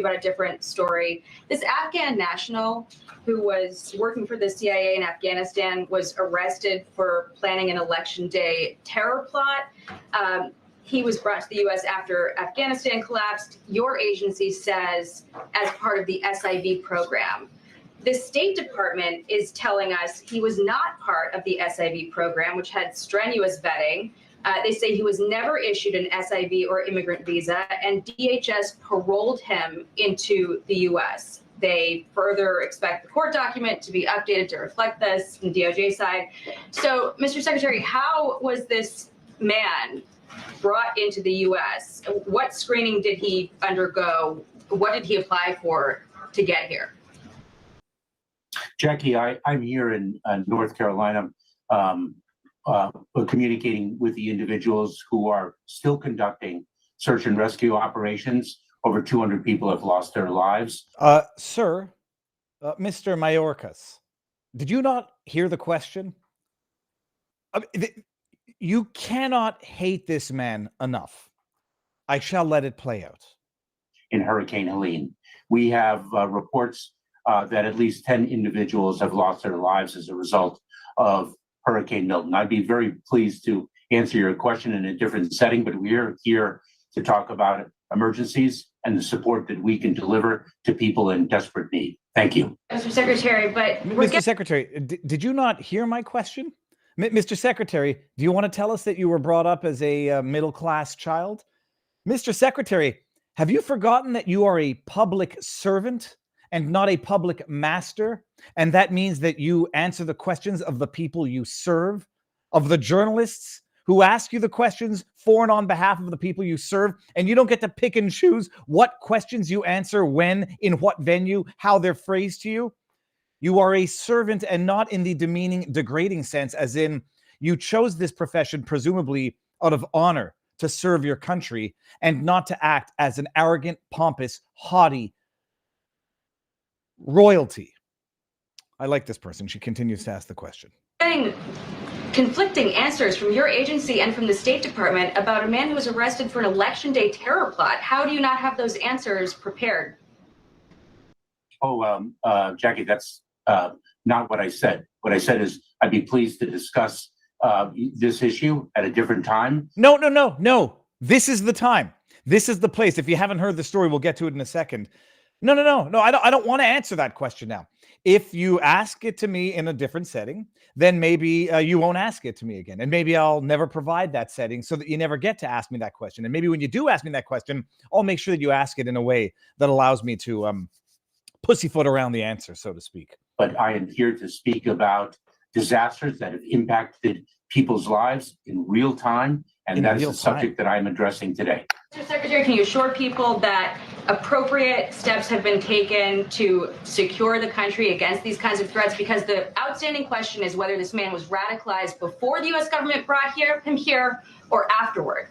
about a different story. This Afghan national who was working for the CIA in Afghanistan was arrested for planning an election day terror plot. He was brought to the U.S. after Afghanistan collapsed. Your agency says as part of the SIV program. The State Department is telling us he was not part of the SIV program, which had strenuous vetting. They say he was never issued an SIV or immigrant visa, and DHS paroled him into the U.S. They further expect the court document to be updated to reflect this from DOJ side. So, Mr. Secretary, how was this man brought into the U.S.? What screening did he undergo? What did he apply for to get here? Jackie, I'm here in North Carolina communicating with the individuals who are still conducting search and rescue operations. Over 200 people have lost their lives. Sir, Mr. Mayorkas, did you not hear the question? You cannot hate this man enough. I shall let it play out. In Hurricane Helene, we have reports that at least 10 individuals have lost their lives as a result of Hurricane Milton. I'd be very pleased to answer your question in a different setting, but we're here to talk about emergencies and the support that we can deliver to people in desperate need. Thank you. Mr. Secretary, but Mr. Secretary, did you not hear my question? Mr. Secretary, do you want to tell us that you were brought up as a middle-class child? Mr. Secretary, have you forgotten that you are a public servant and not a public master? And that means that you answer the questions of the people you serve, of the journalists who ask you the questions for and on behalf of the people you serve, and you don't get to pick and choose what questions you answer, when, in what venue, how they're phrased to you. You are a servant, and not in the demeaning, degrading sense, as in you chose this profession presumably out of honor to serve your country and not to act as an arrogant, pompous, haughty royalty. I like this person. She continues to ask the question. Getting conflicting answers from your agency and from the State Department about a man who was arrested for an election day terror plot. How do you not have those answers prepared? Jackie, that's not what I said. What I said is I'd be pleased to discuss this issue at a different time. No. This is the time. This is the place. If you haven't heard the story, we'll get to it in a second. No. I don't want to answer that question now. If you ask it to me in a different setting, then maybe you won't ask it to me again. And maybe I'll never provide that setting so that you never get to ask me that question. And maybe when you do ask me that question, I'll make sure that you ask it in a way that allows me to pussyfoot around the answer, so to speak. But I am here to speak about disasters that have impacted people's lives in real time. And that is the subject that I'm addressing today. Mr. Secretary, can you assure people that appropriate steps have been taken to secure the country against these kinds of threats? Because the outstanding question is whether this man was radicalized before the U.S. government brought him here or afterward.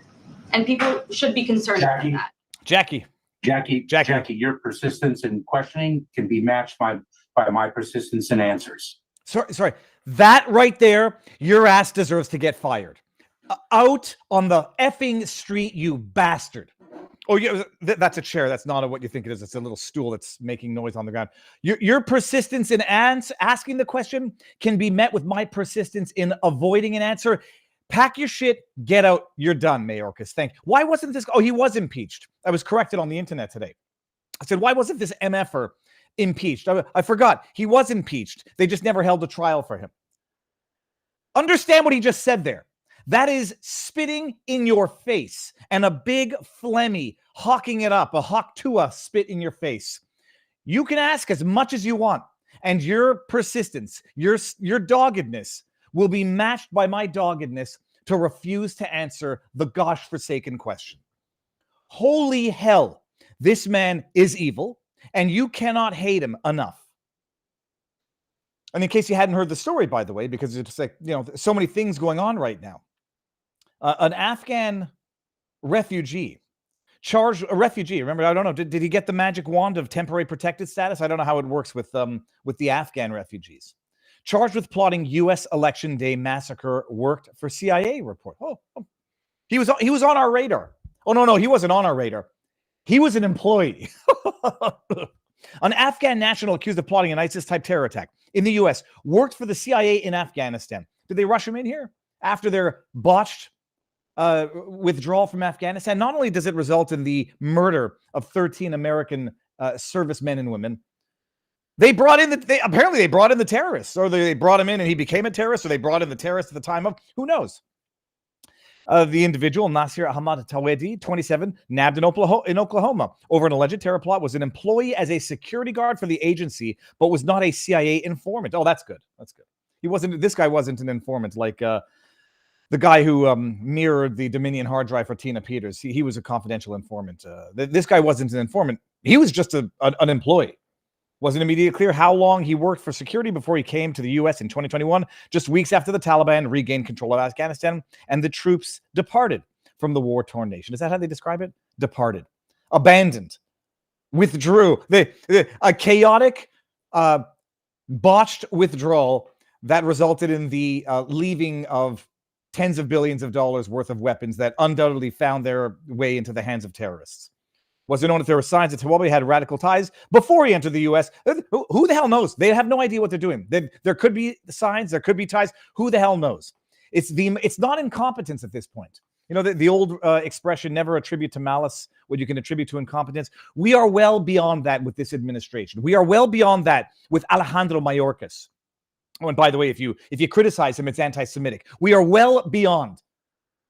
And people should be concerned about that. Jackie, your persistence in questioning can be matched by my persistence in answers. Sorry. That right there, your ass deserves to get fired. Out on the effing street, you bastard. Oh, yeah, that's a chair. That's not what you think it is. It's a little stool that's making noise on the ground. Your persistence in asking the question can be met with my persistence in avoiding an answer. Pack your shit, get out. You're done, Mayorkas. Why wasn't this? Oh, he was impeached. I was corrected on the internet today. I said, why wasn't this MFer impeached? I forgot. He was impeached. They just never held a trial for him. Understand what he just said there. That is spitting in your face and a big phlegmy hawking it up, a hawk to a spit in your face. You can ask as much as you want, and your persistence, your doggedness will be matched by my doggedness to refuse to answer the gosh-forsaken question. Holy hell, this man is evil, and you cannot hate him enough. And in case you hadn't heard the story, by the way, because it's like, so many things going on right now. An Afghan refugee, remember, I don't know, did he get the magic wand of temporary protected status? I don't know how it works with the Afghan refugees. Charged with plotting U.S. election day massacre, worked for CIA report. He was on our radar. Oh, no, he wasn't on our radar. He was an employee. An Afghan national accused of plotting an ISIS-type terror attack in the U.S. worked for the CIA in Afghanistan. Did they rush him in here after their botched withdrawal from Afghanistan? Not only does it result in the murder of 13 American servicemen and women, they brought in apparently they brought in the terrorists, or they brought him in and he became a terrorist, or they brought in the terrorists at the time of, who knows? The individual, Nasir Ahmad Tawedi, 27, nabbed in Oklahoma over an alleged terror plot, was an employee as a security guard for the agency, but was not a CIA informant. Oh, that's good. That's good. This guy wasn't an informant like the guy who mirrored the Dominion hard drive for Tina Peters. He was a confidential informant. This guy wasn't an informant. He was just an employee. Wasn't immediately clear how long he worked for security before he came to the U.S. in 2021, just weeks after the Taliban regained control of Afghanistan and the troops departed from the war-torn nation. Is that how they describe it? Departed. Abandoned. Withdrew. A chaotic, botched withdrawal that resulted in the leaving of tens of billions of dollars worth of weapons that undoubtedly found their way into the hands of terrorists. Was it known if there were signs that Tawedi had radical ties before he entered the U.S.? Who the hell knows? They have no idea what they're doing. There could be signs, there could be ties. Who the hell knows? It's not incompetence at this point. You know, the old expression, never attribute to malice what you can attribute to incompetence. We are well beyond that with this administration. We are well beyond that with Alejandro Mayorkas. Oh, and by the way, if you criticize him, it's anti-Semitic. We are well beyond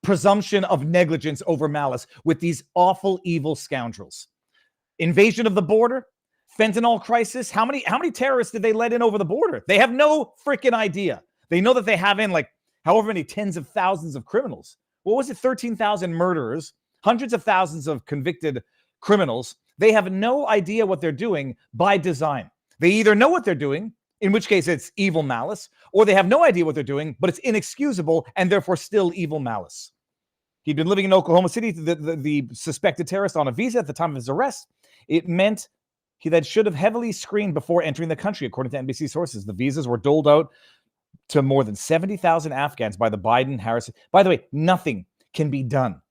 presumption of negligence over malice with these awful, evil scoundrels. Invasion of the border, fentanyl crisis. How many terrorists did they let in over the border? They have no freaking idea. They know that they have in like however many tens of thousands of criminals. What was it? 13,000 murderers, hundreds of thousands of convicted criminals. They have no idea what they're doing by design. They either know what they're doing, in which case it's evil malice, or they have no idea what they're doing, but it's inexcusable and therefore still evil malice. He'd been living in Oklahoma City, the suspected terrorist, on a visa at the time of his arrest. It meant that should have heavily screened before entering the country, according to NBC sources. The visas were doled out to more than 70,000 Afghans by the Biden-Harris. By the way, nothing can be done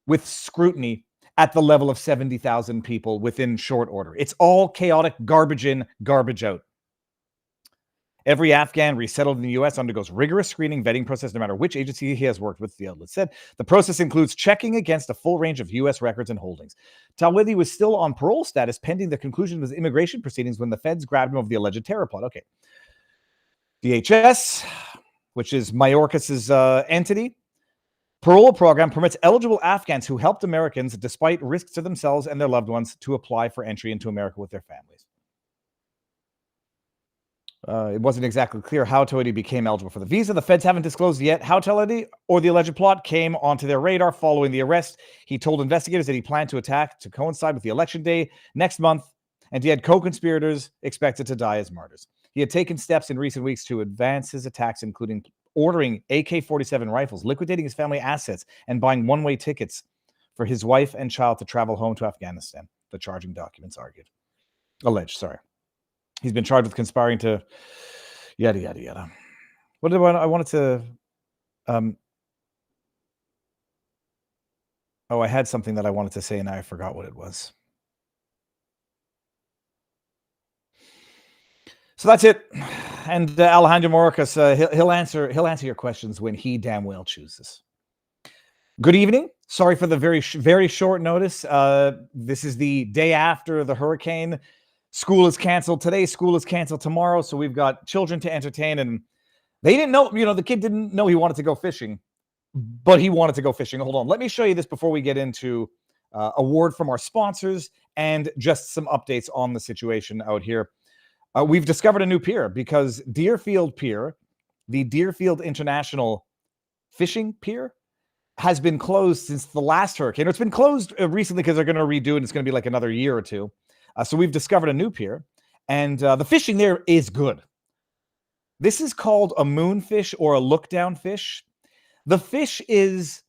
with scrutiny at the level of 70,000 people within short order. It's all chaotic, garbage in, garbage out. Every Afghan resettled in the U.S. undergoes rigorous screening, vetting process, no matter which agency he has worked with, the outlet said. The process includes checking against a full range of U.S. records and holdings. Tawedi was still on parole status pending the conclusion of his immigration proceedings when the feds grabbed him over the alleged terror plot. Okay. DHS, which is Mayorkas' entity, parole program permits eligible Afghans who helped Americans, despite risks to themselves and their loved ones, to apply for entry into America with their families. It wasn't exactly clear how Tawedi became eligible for the visa. The feds haven't disclosed yet how Tawedi or the alleged plot came onto their radar following the arrest. He told investigators that he planned to attack to coincide with the election day next month, and he had co-conspirators expected to die as martyrs. He had taken steps in recent weeks to advance his attacks, including ordering AK-47 rifles, liquidating his family assets, and buying one-way tickets for his wife and child to travel home to Afghanistan, the charging documents alleged, sorry. He's been charged with conspiring to yada, yada, yada. What did I wanted to... I had something that I wanted to say and I forgot what it was. So that's it. And Alejandro Mayorkas, he'll answer your questions when he damn well chooses. Good evening. Sorry for the very short notice. This is the day after the hurricane. School is canceled today. School is canceled tomorrow. So we've got children to entertain, and they didn't know, the kid didn't know he wanted to go fishing, but he wanted to go fishing. Hold on. Let me show you this before we get into a word from our sponsors and just some updates on the situation out here. We've discovered a new pier because Deerfield Pier, the Deerfield International Fishing Pier, has been closed since the last hurricane. It's been closed recently because they're going to redo it, and it's going to be like another year or two. So we've discovered a new pier, and the fishing there is good. This is called a moonfish or a look-down fish. The fish is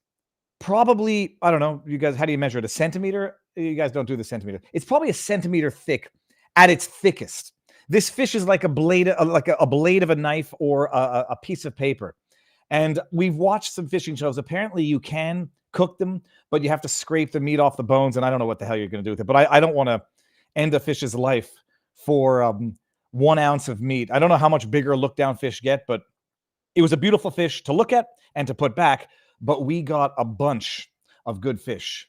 probably, I don't know, you guys, how do you measure it? A centimeter? You guys don't do the centimeter. It's probably a centimeter thick at its thickest. This fish is like a blade of a knife or a piece of paper. And we've watched some fishing shows. Apparently you can cook them, but you have to scrape the meat off the bones. And I don't know what the hell you're going to do with it, but I don't want to end a fish's life for 1 ounce of meat. I don't know how much bigger look down fish get, but it was a beautiful fish to look at and to put back. But we got a bunch of good fish.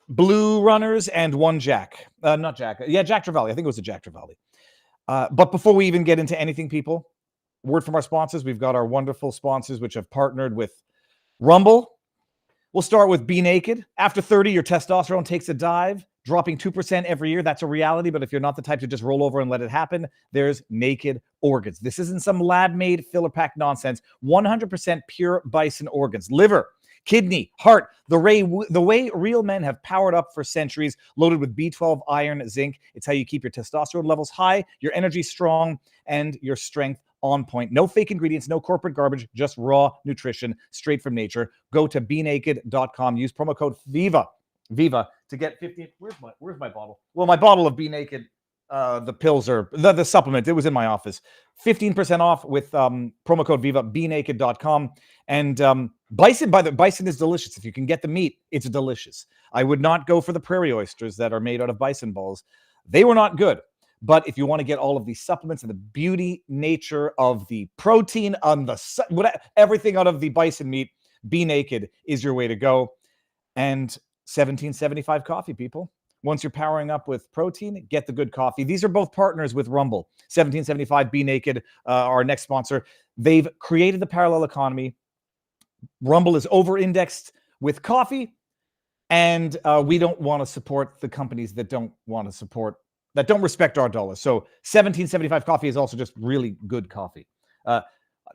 Blue runners and 1 jack. Not jack. Yeah, Jack Trevally. I think it was a Jack Trevally. But before we even get into anything, people, word from our sponsors. We've got our wonderful sponsors which have partnered with Rumble. We'll start with Be Naked. After 30, your testosterone takes a dive, dropping 2% every year. That's a reality, but if you're not the type to just roll over and let it happen, there's Naked Organs. This isn't some lab-made filler pack nonsense. 100% pure bison organs. Liver, kidney, heart, the way real men have powered up for centuries, loaded with B12, iron, zinc. It's how you keep your testosterone levels high, your energy strong, and your strength on point. No fake ingredients, no corporate garbage, just raw nutrition straight from nature. Go to BeNaked.com. Use promo code Viva to get 15. Where's my bottle? Well, my bottle of Be Naked, the pills are the supplement. It was in my office. 15% off with promo code Viva. BeNaked.com. And bison is delicious. If you can get the meat, it's delicious. I would not go for the prairie oysters that are made out of bison balls. They were not good. But if you want to get all of these supplements and the beauty nature of the protein on everything out of the bison meat, Be Naked is your way to go. And 1775 coffee, people. Once you're powering up with protein, get the good coffee. These are both partners with Rumble. 1775, Be Naked, our next sponsor. They've created the parallel economy. Rumble is over-indexed with coffee, and we don't want to support the companies that don't respect our dollar. So 1775 coffee is also just really good coffee.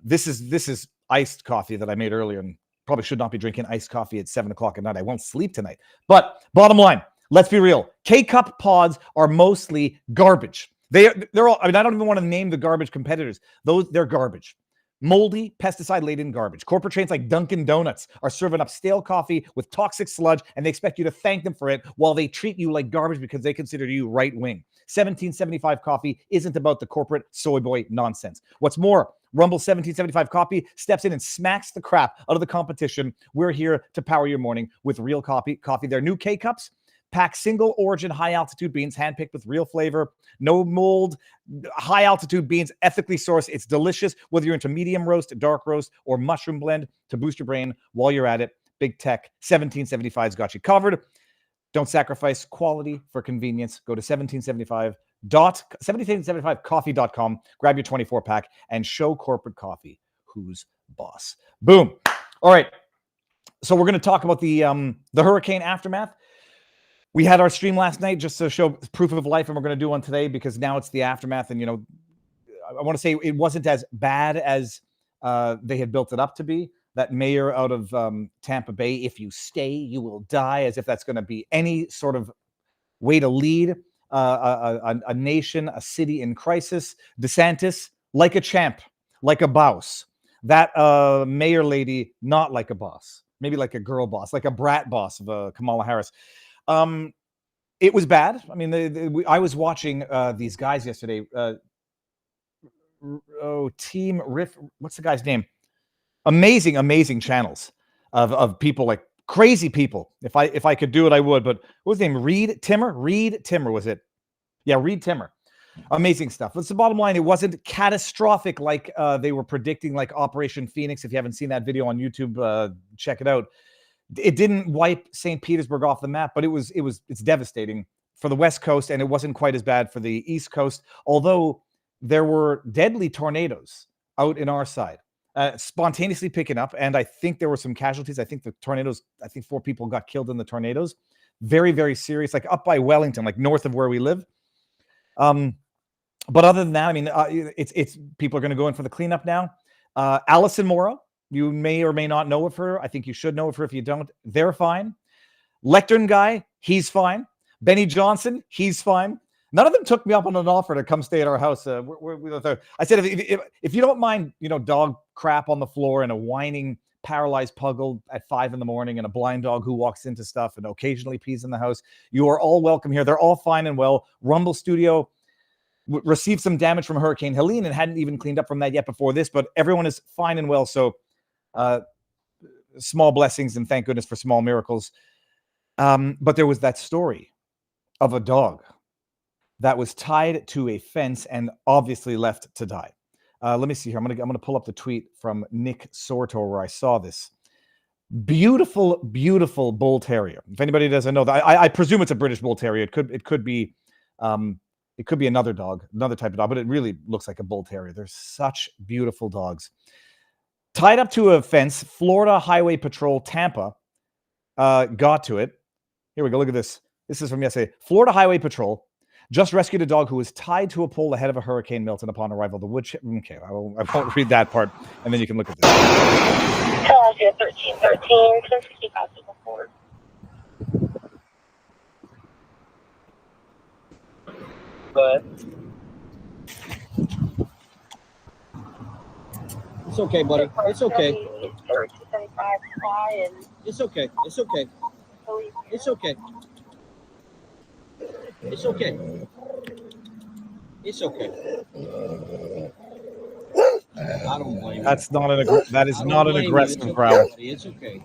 This is iced coffee that I made earlier, and probably should not be drinking iced coffee at 7 o'clock at night. I won't sleep tonight. But bottom line, let's be real. K-Cup pods are mostly garbage. They're all, I don't even want to name the garbage competitors. They're garbage. Moldy, pesticide-laden garbage. Corporate chains like Dunkin' Donuts are serving up stale coffee with toxic sludge, and they expect you to thank them for it while they treat you like garbage because they consider you right-wing. 1775 coffee isn't about the corporate soy boy nonsense. What's more, Rumble 1775 coffee steps in and smacks the crap out of the competition. We're here to power your morning with real coffee. Their new K-Cups pack single origin high altitude beans, handpicked with real flavor, no mold, high altitude beans, ethically sourced. It's delicious, whether you're into medium roast, dark roast, or mushroom blend to boost your brain while you're at it. Big Tech 1775's got you covered. Don't sacrifice quality for convenience. Go to 1775coffee.com, grab your 24 pack, and show corporate coffee who's boss. Boom. All right. So we're going to talk about the hurricane aftermath. We had our stream last night just to show proof of life, and we're going to do one today because now it's the aftermath. And, I want to say it wasn't as bad as they had built it up to be. That mayor out of Tampa Bay, if you stay, you will die, as if that's going to be any sort of way to lead a nation, a city in crisis. DeSantis, like a champ, like a boss. That mayor lady, not like a boss. Maybe like a girl boss, like a brat boss of Kamala Harris. It was bad. I mean, I was watching these guys yesterday. Team Riff. What's the guy's name? Amazing channels of people, like crazy people. If I could do it, I would. But what was his name? Reed Timmer was it? Yeah, Reed Timmer. Amazing stuff. That's the bottom line. It wasn't catastrophic like they were predicting, like Operation Phoenix. If you haven't seen that video on YouTube, check it out. It didn't wipe St. Petersburg off the map, but it's devastating for the West Coast, and it wasn't quite as bad for the East Coast, although there were deadly tornadoes out in our side, spontaneously picking up, and I think there were some casualties. I think 4 people got killed in the tornadoes. Very, very serious, like up by Wellington, like north of where we live. But other than that, I mean, it's people are going to go in for the cleanup now. Allison Mora, you may or may not know of her. I think you should know of her. If you don't, they're fine. Lectern guy, he's fine. Benny Johnson, he's fine. None of them took me up on an offer to come stay at our house. I said, if you don't mind, dog crap on the floor and a whining, paralyzed puggle at 5 a.m. and a blind dog who walks into stuff and occasionally pees in the house, you are all welcome here. They're all fine and well. Rumble Studio, received some damage from Hurricane Helene and hadn't even cleaned up from that yet before this, but everyone is fine and well. So small blessings and thank goodness for small miracles. But there was that story of a dog that was tied to a fence and obviously left to die. Let me see here. I'm gonna pull up the tweet from Nick Sortor where I saw this. Beautiful, beautiful bull terrier. If anybody doesn't know that, I presume it's a British bull terrier. It could be another dog, another type of dog, but it really looks like a bull terrier. They're such beautiful dogs. Tied up to a fence, Florida Highway Patrol, Tampa, got to it. Here we go. Look at this. This is from yesterday. Florida Highway Patrol just rescued a dog who was tied to a pole ahead of a Hurricane Milton upon arrival. The wood chip. Okay, I won't read that part, and then you can look at this. Philadelphia 1313, 1065 to the forward. But it's okay, buddy. It's okay. It's okay. It's okay. It's okay. It's okay. It's okay. I don't blame you. That's not that is not an aggressive growl. It's okay.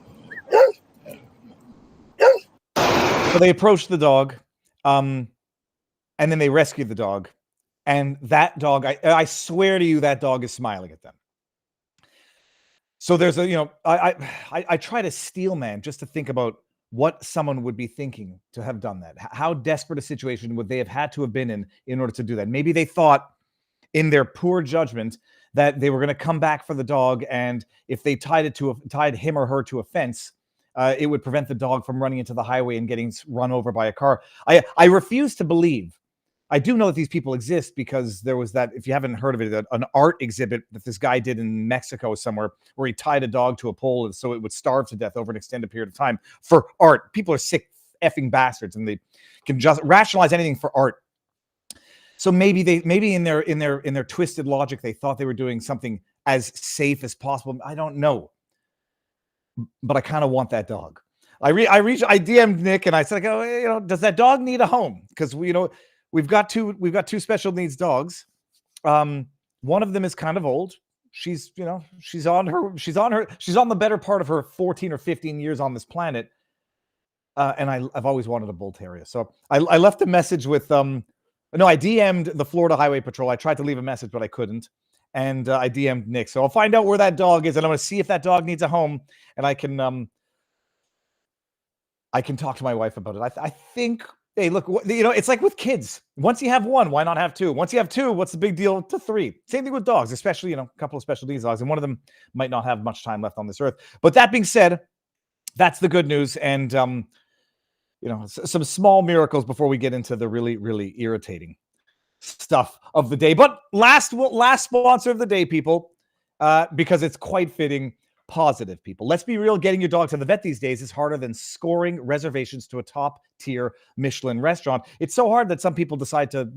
So they approached the dog, and then they rescued the dog, and that dog, I swear to you, that dog is smiling at them. So there's I try to steel man just to think about what someone would be thinking to have done that. How desperate a situation would they have had to have been in order to do that? Maybe they thought in their poor judgment that they were going to come back for the dog, and if they tied him or her to a fence, it would prevent the dog from running into the highway and getting run over by a car. I refuse to believe. I do know that these people exist because there was that, if you haven't heard of it, an art exhibit that this guy did in Mexico somewhere where he tied a dog to a pole so it would starve to death over an extended period of time for art. People are sick effing bastards and they can just rationalize anything for art. So maybe in their twisted logic, they thought they were doing something as safe as possible. I don't know, but I kind of want that dog. I DM'd Nick and I said, does that dog need a home? Because we've got two special needs dogs. One of them is kind of old. She's on the better part of her 14 or 15 years on this planet. And I've always wanted a bull terrier. So I left a message with I DM'd the Florida Highway Patrol. I tried to leave a message, but I couldn't. And I DM'd Nick. So I'll find out where that dog is, and I'm going to see if that dog needs a home, and I can talk to my wife about it. I think, hey, look, it's like with kids. Once you have one, why not have two? Once you have two, what's the big deal to three? Same thing with dogs, especially, a couple of special needs dogs, and one of them might not have much time left on this earth. But that being said, that's the good news. And, some small miracles before we get into the really, really irritating stuff of the day. But last sponsor of the day, people, because it's quite fitting. Positive, people. Let's be real. Getting your dog to the vet these days is harder than scoring reservations to a top-tier Michelin restaurant. It's so hard that some people decide to,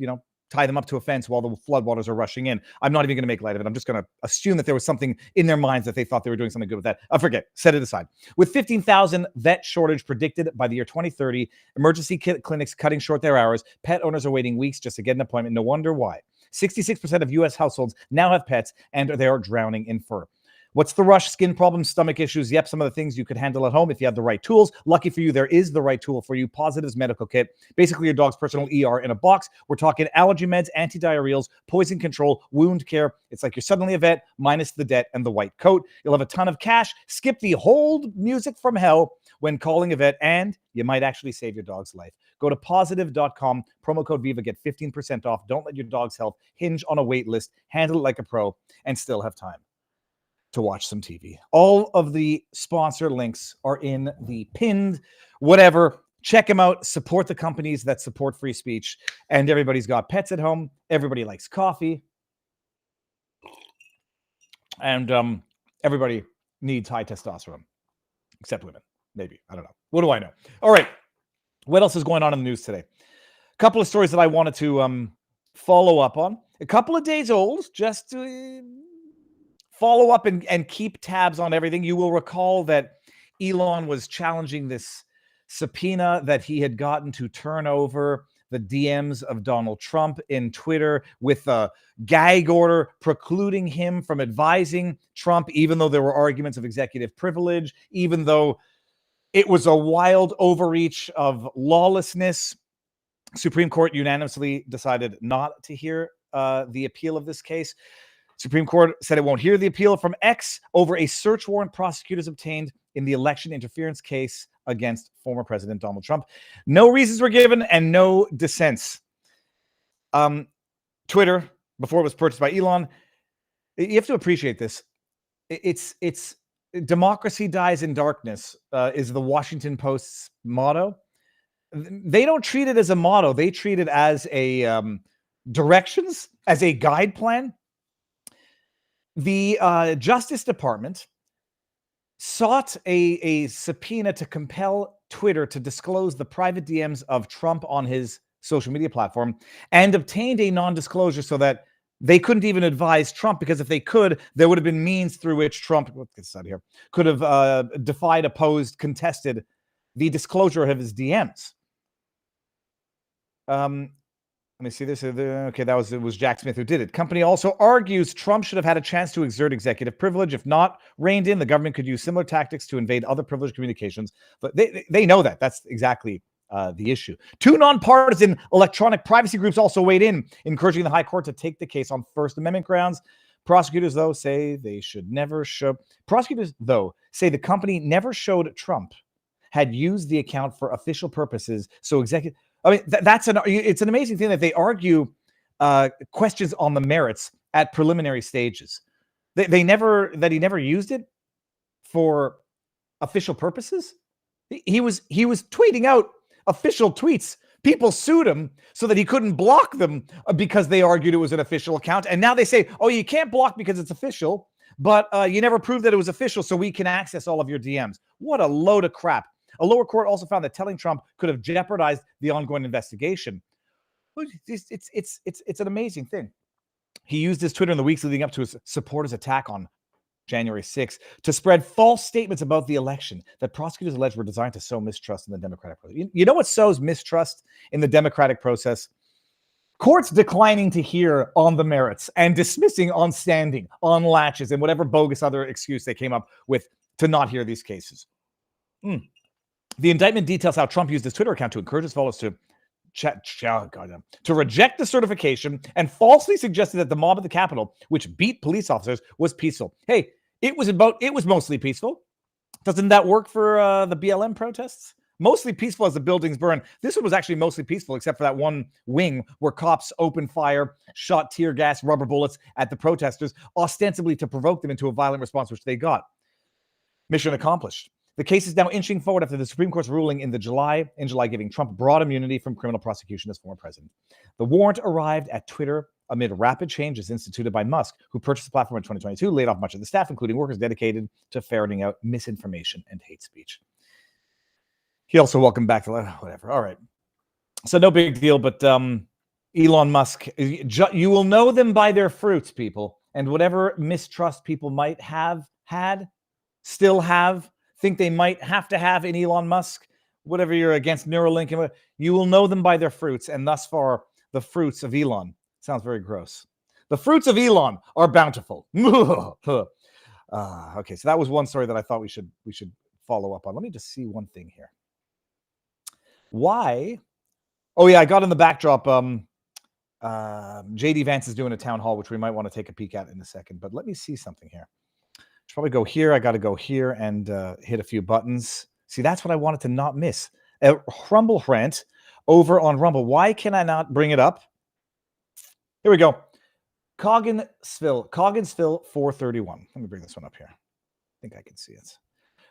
tie them up to a fence while the floodwaters are rushing in. I'm not even going to make light of it. I'm just going to assume that there was something in their minds that they thought they were doing something good with that. Forget. Set it aside. With 15,000 vet shortage predicted by the year 2030, emergency clinics cutting short their hours, pet owners are waiting weeks just to get an appointment. No wonder why. 66% of U.S. households now have pets, and they are drowning in fur. What's the rush? Skin problems, stomach issues. Yep, some of the things you could handle at home if you have the right tools. Lucky for you, there is the right tool for you. Positive's medical kit. Basically, your dog's personal ER in a box. We're talking allergy meds, antidiarrheals, poison control, wound care. It's like you're suddenly a vet, minus the debt and the white coat. You'll have a ton of cash. Skip the hold music from hell when calling a vet, and you might actually save your dog's life. Go to positive.com, promo code VIVA, get 15% off. Don't let your dog's health hinge on a wait list. Handle it like a pro and still have time to watch some TV. All of the sponsor links are in the pinned whatever. Check them out. Support the companies that support free speech. And everybody's got pets at home. Everybody likes coffee. And everybody needs high testosterone. Except women. Maybe. I don't know. What do I know? All right. What else is going on in the news today? A couple of stories that I wanted to follow up on. A couple of days old, just to follow up and keep tabs on everything. You will recall that Elon was challenging this subpoena that he had gotten to turn over the DMs of Donald Trump in Twitter with a gag order precluding him from advising Trump, even though there were arguments of executive privilege, even though it was a wild overreach of lawlessness. Supreme Court unanimously decided not to hear the appeal of this case. Supreme Court said it won't hear the appeal from X over a search warrant prosecutors obtained in the election interference case against former President Donald Trump. No reasons were given and no dissents. Twitter, before it was purchased by Elon, you have to appreciate this. It's democracy dies in darkness is the Washington Post's motto. They don't treat it as a motto. They treat it as a directions, as a guide plan. The Justice Department sought a subpoena to compel Twitter to disclose the private DMs of Trump on his social media platform and obtained a non-disclosure so that they couldn't even advise Trump, because if they could, there would have been means through which Trump, let's get this out of here, could have defied, opposed, contested the disclosure of his DMs. Let me see this. Okay, it was Jack Smith who did it. Company also argues Trump should have had a chance to exert executive privilege. If not reined in, the government could use similar tactics to invade other privileged communications. But they know that. That's exactly the issue. Two nonpartisan electronic privacy groups also weighed in, encouraging the High Court to take the case on First Amendment grounds. Prosecutors, though, say they should never show. Prosecutors, though, say the company never showed Trump had used the account for official purposes. So executive. I mean, it's an amazing thing that they argue questions on the merits at preliminary stages. He never used it for official purposes. He was tweeting out official tweets. People sued him so that he couldn't block them because they argued it was an official account. And now they say, oh, you can't block because it's official, but you never proved that it was official, so we can access all of your DMs. What a load of crap. A lower court also found that telling Trump could have jeopardized the ongoing investigation. It's an amazing thing. He used his Twitter in the weeks leading up to his supporters' attack on January 6th to spread false statements about the election that prosecutors alleged were designed to sow mistrust in the Democratic process. You know what sows mistrust in the Democratic process? Courts declining to hear on the merits and dismissing on standing, on latches, and whatever bogus other excuse they came up with to not hear these cases. The indictment details how Trump used his Twitter account to encourage his followers to reject the certification and falsely suggested that the mob at the Capitol, which beat police officers, was peaceful. Hey, it was mostly peaceful. Doesn't that work for the BLM protests? Mostly peaceful as the buildings burn. This one was actually mostly peaceful, except for that one wing where cops opened fire, shot tear gas, rubber bullets at the protesters, ostensibly to provoke them into a violent response, which they got. Mission accomplished. The case is now inching forward after the Supreme Court's ruling in July giving Trump broad immunity from criminal prosecution as former president. The warrant arrived at Twitter amid rapid changes instituted by Musk, who purchased the platform in 2022, laid off much of the staff, including workers dedicated to ferreting out misinformation and hate speech. He also welcomed back whatever. All right. So no big deal, but Elon Musk, you will know them by their fruits, people. And whatever mistrust people might have had, still have, think they might have to have in Elon Musk, whatever you're against Neuralink, you will know them by their fruits. And thus far, the fruits of Elon, sounds very gross. The fruits of Elon are bountiful. Okay, so that was one story that I thought we should follow up on. Let me just see one thing here. Why? Oh yeah, I got in the backdrop. JD Vance is doing a town hall, which we might want to take a peek at in a second. But let me see something here. Should probably go here. I got to go here and hit a few buttons. See, that's what I wanted to not miss. A Rumble rant over on Rumble. Why can I not bring it up? Here we go. Cogginsville 431. Let me bring this one up here. I think I can see it.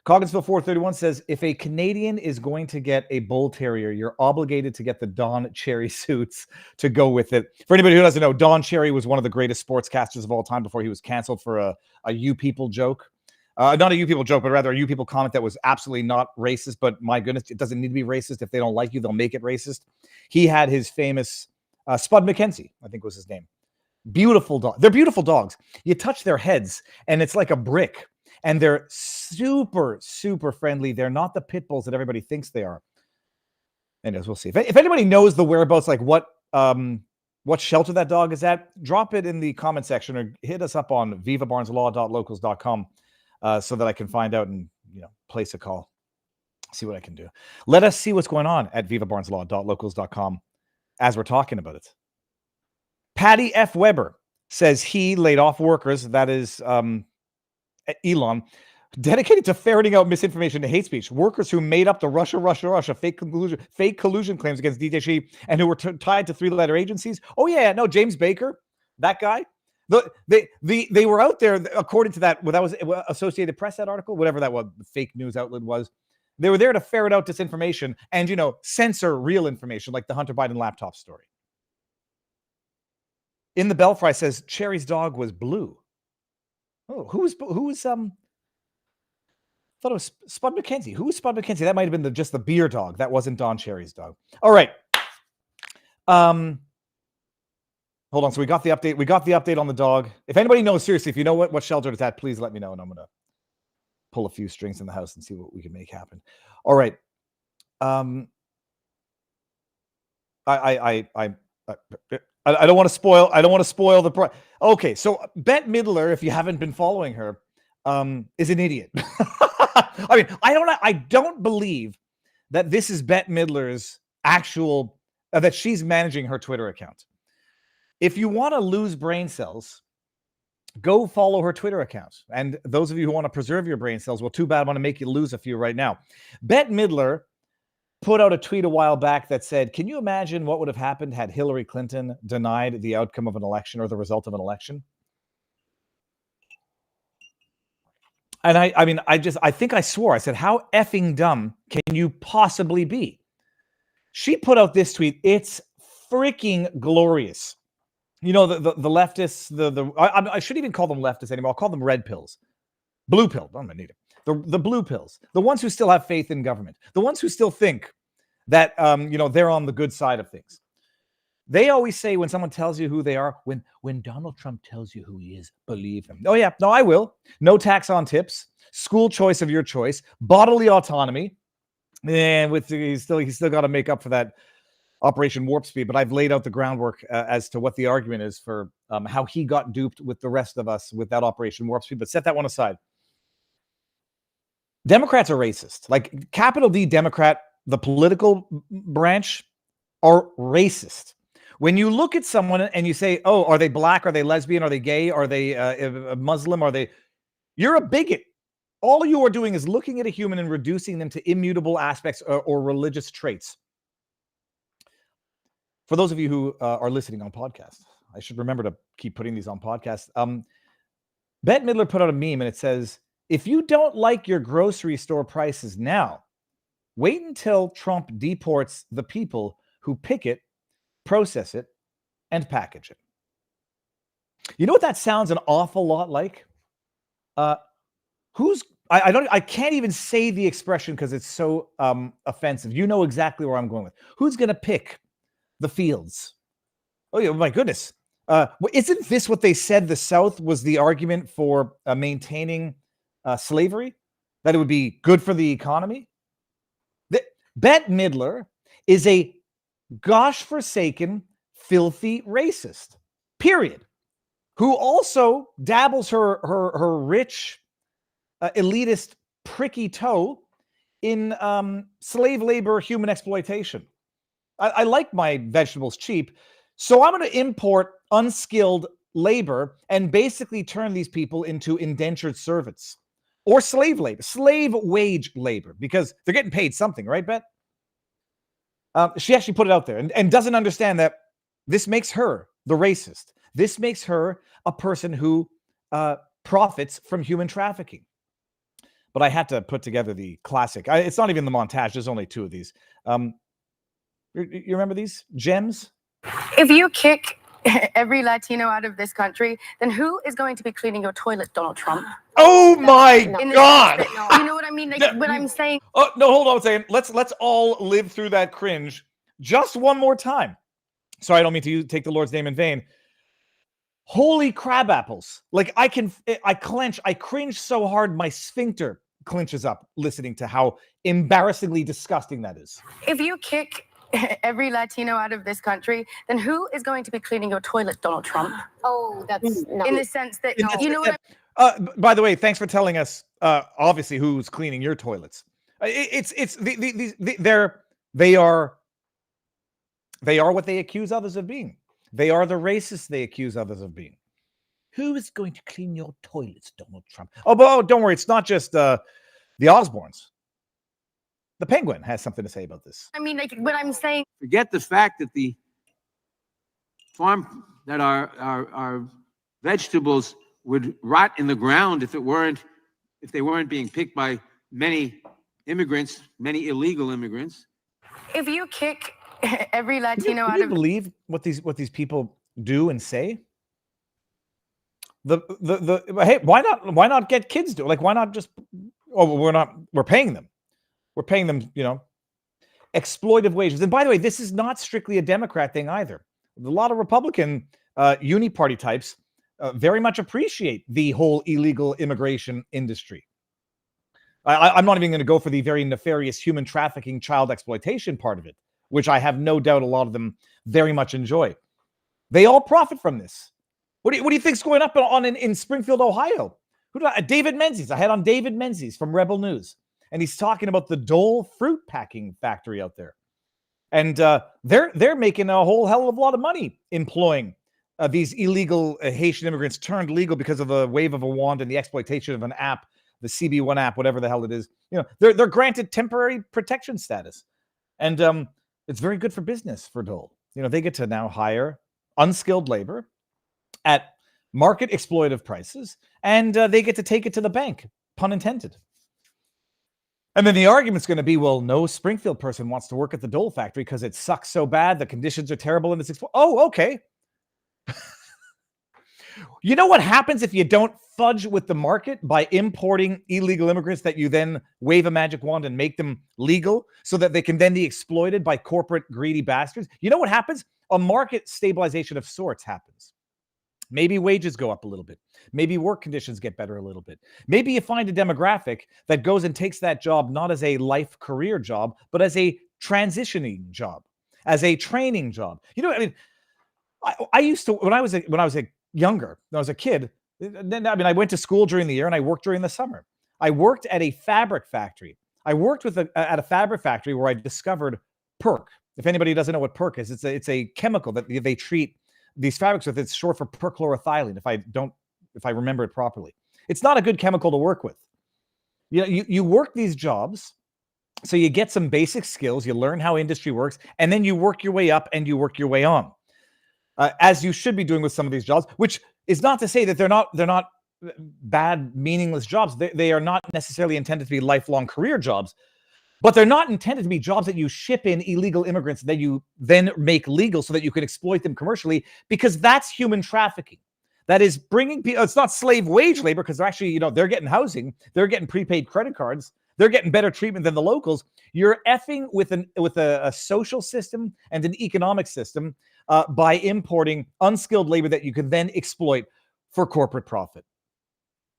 Cogginsville 431 says, if a Canadian is going to get a bull terrier, you're obligated to get the Don Cherry suits to go with it. For anybody who doesn't know, Don Cherry was one of the greatest sportscasters of all time before he was canceled for a You People joke. Not a You People joke, but rather a You People comment that was absolutely not racist. But my goodness, it doesn't need to be racist. If they don't like you, they'll make it racist. He had his famous Spud McKenzie, I think was his name. Beautiful dog. They're beautiful dogs. You touch their heads and it's like a brick. And they're super, super friendly. They're not the pit bulls that everybody thinks they are. Anyways, we'll see. If anybody knows the whereabouts, like what shelter that dog is at, drop it in the comment section or hit us up on vivabarneslaw.locals.com so that I can find out and place a call. See what I can do. Let us see what's going on at vivabarneslaw.locals.com as we're talking about it. Patty F. Weber says he laid off workers, that is Elon, dedicated to ferreting out misinformation and hate speech. Workers who made up the Russia fake collusion claims against DJG and who were tied to three-letter agencies. Oh yeah, no, James Baker, that guy. They were out there according to that. Well, that was Associated Press, that article, whatever that was, the fake news outlet was. They were there to ferret out disinformation and censor real information, like the Hunter Biden laptop story. In the Belfry says Cherry's dog was blue. Oh, who was I thought it was Spud McKenzie. Who was Spud McKenzie? That might have been just the beer dog. That wasn't Don Cherry's dog. All right. Hold on. So we got the update. We got the update on the dog. If anybody knows, seriously, if you know what shelter it's at, please let me know, and I'm gonna pull a few strings in the house and see what we can make happen. All right. I don't want to spoil. I don't want to spoil the. Okay, so Bette Midler, if you haven't been following her, is an idiot. I mean, I don't believe that this is Bette Midler's actual that she's managing her Twitter account. If you want to lose brain cells, go follow her Twitter account. And those of you who want to preserve your brain cells, well, too bad. I want to make you lose a few right now. Bette Midler put out a tweet a while back that said, can you imagine what would have happened had Hillary Clinton denied the outcome of an election or the result of an election? And I think I swore. I said, how effing dumb can you possibly be? She put out this tweet. It's freaking glorious. The leftists, I shouldn't even call them leftists anymore. I'll call them red pills. Blue pill. I'm going to need it. The blue pills. The ones who still have faith in government. The ones who still think that, they're on the good side of things. They always say when someone tells you who they are, when Donald Trump tells you who he is, believe him. Oh, yeah. No, I will. No tax on tips. School choice of your choice. Bodily autonomy. And he's still got to make up for that Operation Warp Speed. But I've laid out the groundwork as to what the argument is for how he got duped with the rest of us with that Operation Warp Speed. But set that one aside. Democrats are racist. Like capital D Democrat, the political branch, are racist. When you look at someone and you say, oh, are they black? Are they lesbian? Are they gay? Are they a Muslim? You're a bigot. All you are doing is looking at a human and reducing them to immutable aspects or religious traits. For those of you who are listening on podcast, I should remember to keep putting these on podcast. Bette Midler put out a meme and it says, if you don't like your grocery store prices now, wait until Trump deports the people who pick it, process it, and package it. You know what that sounds an awful lot like? I can't even say the expression because it's so offensive. You know exactly where I'm going with. Who's going to pick the fields? Oh, yeah, my goodness. Isn't this what they said the South was the argument for maintaining slavery? That it would be good for the economy? Bette Midler is a gosh-forsaken, filthy racist, period, who also dabbles her rich, elitist, pricky toe in slave labor, human exploitation. I like my vegetables cheap, so I'm going to import unskilled labor and basically turn these people into indentured servants or slave labor, slave wage labor, because they're getting paid something, right, Bette? She actually put it out there and doesn't understand that this makes her the racist. This makes her a person who profits from human trafficking. But I had to put together the classic. It's not even the montage. There's only two of these. You remember these gems? If you kick every Latino out of this country, then who is going to be cleaning your toilet, Donald Trump? Oh my God! You know what I mean? Like, what I'm saying. Oh no, hold on a second. Let's all live through that cringe just one more time. Sorry, I don't mean to take the Lord's name in vain. Holy crab apples! Like I cringe so hard my sphincter clenches up listening to how embarrassingly disgusting that is. If you kick every Latino out of this country, then who is going to be cleaning your toilet, Donald Trump? Oh, that's no. In the sense that, In the you know sense what that- by the way, thanks for telling us. Obviously, who's cleaning your toilets? They are what they accuse others of being. They are the racists they accuse others of being. Who is going to clean your toilets, Donald Trump? Oh, don't worry, it's not just the Osborns. The Penguin has something to say about this. I mean, like, when I'm saying Forget the fact that the farm that our vegetables would rot in the ground if they weren't being picked by many immigrants, many illegal immigrants. if you kick every Latino Can out you of believe what these people do and say? Hey, why not get kids to, like, why not just, we're paying them, exploitive wages. And by the way, this is not strictly a Democrat thing either. A lot of Republican uni-party types very much appreciate the whole illegal immigration industry. I'm not even going to go for the very nefarious human trafficking, child exploitation part of it, which I have no doubt a lot of them very much enjoy. They all profit from this. What do you think's going up in Springfield, Ohio? David Menzies. I had on David Menzies from Rebel News, and he's talking about the Dole fruit packing factory out there, and they're making a whole hell of a lot of money employing these illegal Haitian immigrants turned legal because of the wave of a wand and the exploitation of an app, the CB1 app, whatever the hell it is. They're granted temporary protection status, and it's very good for business for Dole. They get to now hire unskilled labor at market exploitive prices, and they get to take it to the bank, pun intended. And then the argument's going to be, well, no Springfield person wants to work at the Dole factory because it sucks so bad, the conditions are terrible, and it's oh, okay. You know what happens if you don't fudge with the market by importing illegal immigrants that you then wave a magic wand and make them legal so that they can then be exploited by corporate greedy bastards? You know what happens? A market stabilization of sorts happens. Maybe wages go up a little bit. Maybe work conditions get better a little bit. Maybe you find a demographic that goes and takes that job not as a life career job, but as a transitioning job, as a training job. I used to, when I was younger, when I was a kid, I went to school during the year and I worked during the summer. I worked at a fabric factory. I worked at a fabric factory where I discovered perc. If anybody doesn't know what perc is, it's a chemical that they treat these fabrics with. It's short for perchloroethylene, if I remember it properly. It's not a good chemical to work with. You work these jobs, so you get some basic skills, you learn how industry works, and then you work your way up and you work your way on. As you should be doing with some of these jobs, which is not to say that they're not bad, meaningless jobs. They are not necessarily intended to be lifelong career jobs, but they're not intended to be jobs that you ship in illegal immigrants that you then make legal so that you can exploit them commercially, because that's human trafficking. That is bringing people. It's not slave wage labor, because they're actually, they're getting housing, they're getting prepaid credit cards, they're getting better treatment than the locals. You're effing with a social system and an economic system by importing unskilled labor that you can then exploit for corporate profit.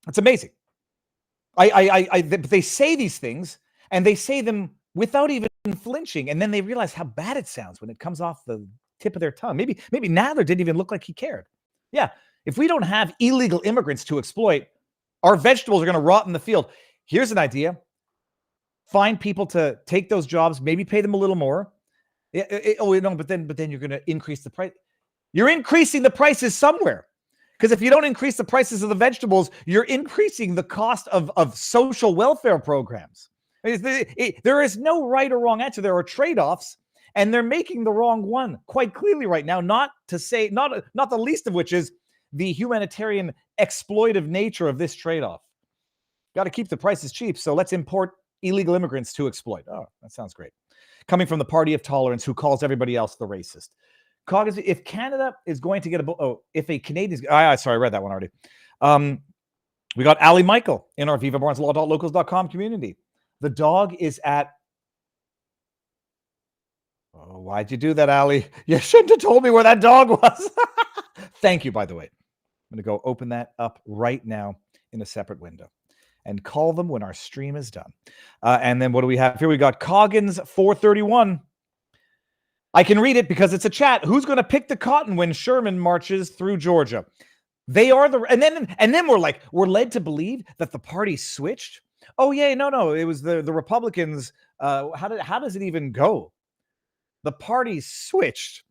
It's amazing. They say these things, and they say them without even flinching, and then they realize how bad it sounds when it comes off the tip of their tongue. Maybe Nadler didn't even look like he cared. Yeah, if we don't have illegal immigrants to exploit, our vegetables are going to rot in the field. Here's an idea. Find people to take those jobs, maybe pay them a little more. But then you're going to increase the price. You're increasing the prices somewhere. Because if you don't increase the prices of the vegetables, you're increasing the cost of social welfare programs. There is no right or wrong answer. There are trade-offs, and they're making the wrong one quite clearly right now. Not the least of which is the humanitarian exploitive nature of this trade-off. Got to keep the prices cheap, so let's import illegal immigrants to exploit. Oh, that sounds great. Coming from the party of tolerance, who calls everybody else the racist. If Canada is going to get if a Canadian, sorry, I read that one already. We got Ali Michael in our Viva Locals.com community. The dog is at. Oh, why'd you do that, Ali? You shouldn't have told me where that dog was. Thank you, by the way. I'm going to go open that up right now in a separate window and call them when our stream is done. And then what do we have here? We got Coggins 431. I can read it because it's a chat. Who's going to pick the cotton when Sherman marches through Georgia? They are the, and then we're led to believe that the party switched. Oh yeah, no, it was the Republicans. How does it even go? The party switched.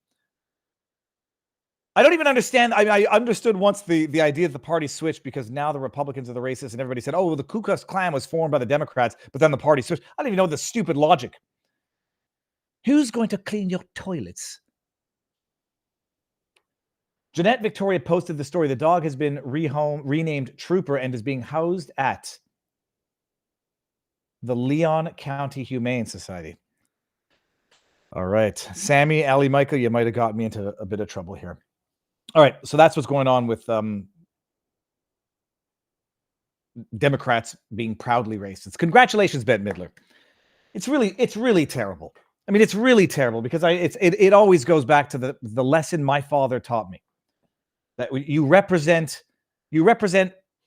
I don't even understand. I understood once the idea that the party switched because now the Republicans are the racists, and everybody said, "Oh, well, the Ku Klux Klan was formed by the Democrats," but then the party switched. I don't even know the stupid logic. Who's going to clean your toilets? Jeanette Victoria posted the story. The dog has been renamed Trooper and is being housed at the Leon County Humane Society. All right. Sammy, Ali, Michael, you might have got me into a bit of trouble here. All right. So that's what's going on with Democrats being proudly racist. Congratulations, Bette Midler. It's really terrible. I mean, it's really terrible because it always goes back to the lesson my father taught me. That you represent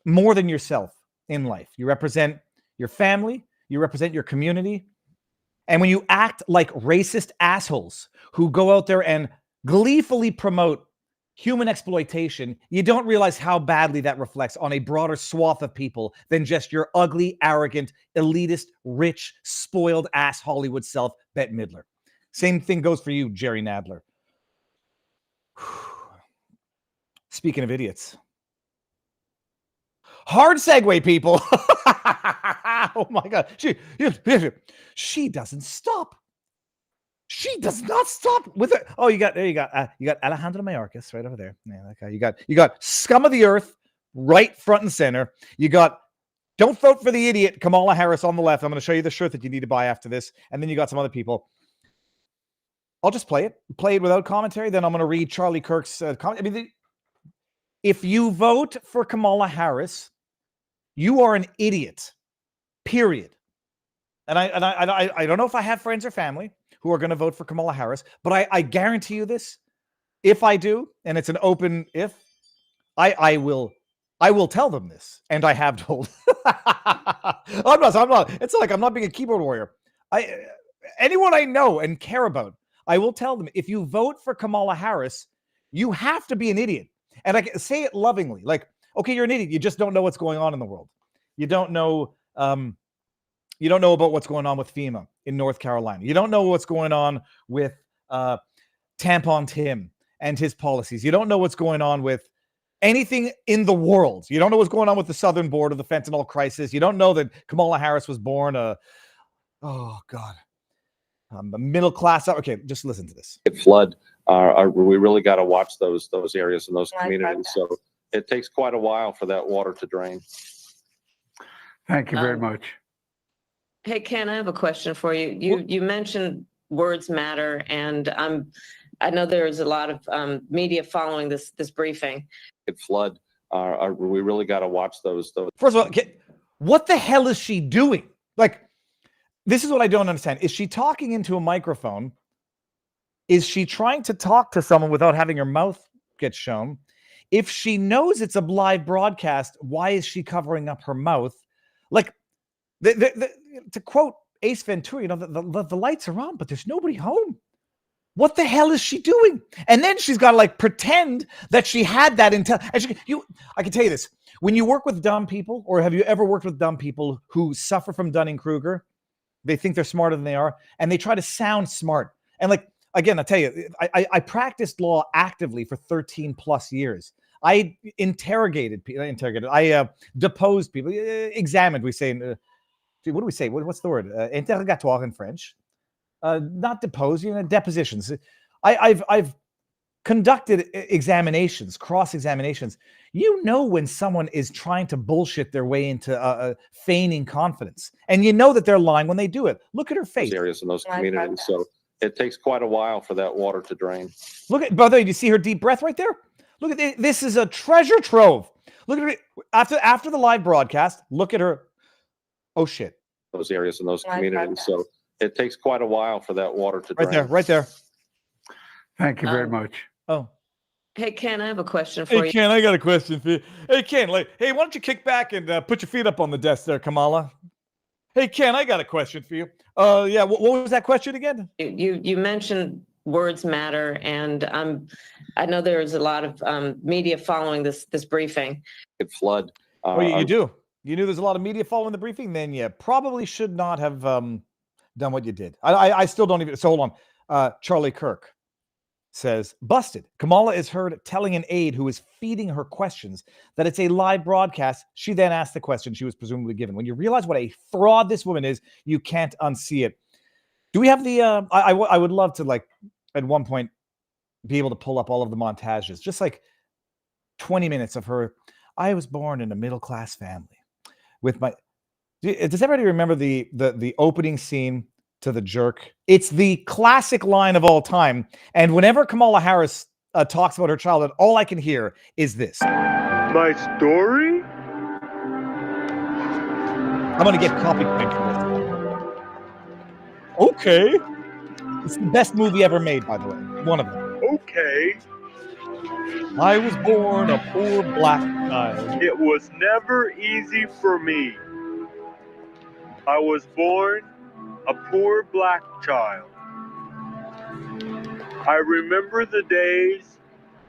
more than yourself in life. You represent your family, you represent your community. And when you act like racist assholes who go out there and gleefully promote human exploitation, you don't realize how badly that reflects on a broader swath of people than just your ugly, arrogant, elitist, rich, spoiled ass Hollywood self, Bette Midler. Same thing goes for you, Jerry Nadler. Speaking of idiots. Hard segue, people. Oh my God. She doesn't stop. She does not stop with it. Oh, you got Alejandro Mayorkas right over there. Yeah, that guy. You got scum of the earth right front and center. You got don't vote for the idiot Kamala Harris on the left. I'm going to show you the shirt that you need to buy after this. And then you got some other people. I'll just play it without commentary. Then I'm going to read Charlie Kirk's comment. I mean, if you vote for Kamala Harris, you are an idiot, period. And I don't know if I have friends or family who are going to vote for Kamala Harris, but I guarantee you this. If I do, and it's an open if, I will tell them this, and I have told. I'm not. It's like I'm not being a keyboard warrior. Anyone I know and care about, I will tell them, if you vote for Kamala Harris, you have to be an idiot. And I can say it lovingly, like, okay, you're an idiot. You just don't know what's going on in the world. You don't know about what's going on with FEMA in North Carolina. You don't know what's going on with Tampon Tim and his policies. You don't know what's going on with anything in the world. You don't know what's going on with the southern border, the fentanyl crisis. You don't know that Kamala Harris was born a middle class. Okay, just listen to this. Flood. We really got to watch those areas and those communities. So it takes quite a while for that water to drain. Thank you very much. Hey, Ken, I have a question for you. You mentioned words matter, and I know there's a lot of media following this briefing. Flood. We really got to watch those. First of all, what the hell is she doing? Like, this is what I don't understand. Is she talking into a microphone? Is she trying to talk to someone without having her mouth get shown? If she knows it's a live broadcast, why is she covering up her mouth? Like, to quote Ace Ventura, the lights are on, but there's nobody home. What the hell is she doing? And then she's got to like pretend that she had that intel. I can tell you this: when you work with dumb people, or have you ever worked with dumb people who suffer from Dunning-Kruger? They think they're smarter than they are, and they try to sound smart. And like, again, I tell you, I practiced law actively for 13 plus years. I interrogated people. I deposed people. Examined. We say. What do we say? What's the word? Interrogatoire in French. Not depose. Depositions. I've conducted examinations, cross examinations. You know when someone is trying to bullshit their way into feigning confidence, and you know that they're lying when they do it. Look at her face. Those areas and those communities. So it takes quite a while for that water to drain. Look at, by the way, you see her deep breath right there? Look at it. This is a treasure trove. Look at her after the live broadcast. Look at her. Oh shit. Those areas and those communities. So it takes quite a while for that water to drain. Right there. Thank you very much. Oh. Hey, Ken, I have a question for you. Hey, Ken, I got a question for you. Hey, Ken, why don't you kick back and put your feet up on the desk there, Kamala? Hey, Ken, I got a question for you. Yeah, what was that question again? You mentioned words matter, and I know there's a lot of media following this briefing. Flood. Oh, you do. You knew there's a lot of media following the briefing. Then you probably should not have done what you did. I still don't even. So hold on. Charlie Kirk says, busted. Kamala is heard telling an aide who is feeding her questions that it's a live broadcast. She then asked the question she was presumably given. When you realize what a fraud this woman is, you can't unsee it. Do we have the, I would love to, like, at one point be able to pull up all of the montages, just like 20 minutes of her. I was born in a middle-class family with my, does everybody remember the opening scene to The Jerk? It's the classic line of all time. And whenever Kamala Harris talks about her childhood, all I can hear is this. My story? I'm going to get copy point for this. Okay. It's the best movie ever made, by the way. One of them. Okay. I was born a poor black child. It was never easy for me. I was born a poor black child. I remember the days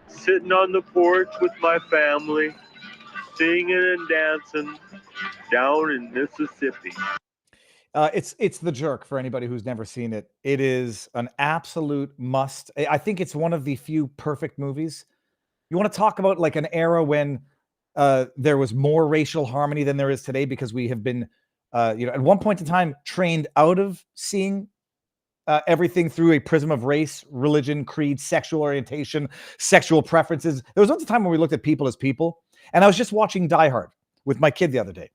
sitting on the porch with my family, singing and dancing down in Mississippi. It's The Jerk for anybody who's never seen it. It is an absolute must. I think it's one of the few perfect movies. You want to talk about like an era when there was more racial harmony than there is today, because we have been at one point in time trained out of seeing everything through a prism of race, religion, creed, sexual orientation, sexual preferences. There was once a time when we looked at people as people. And I was just watching Die Hard with my kid the other day.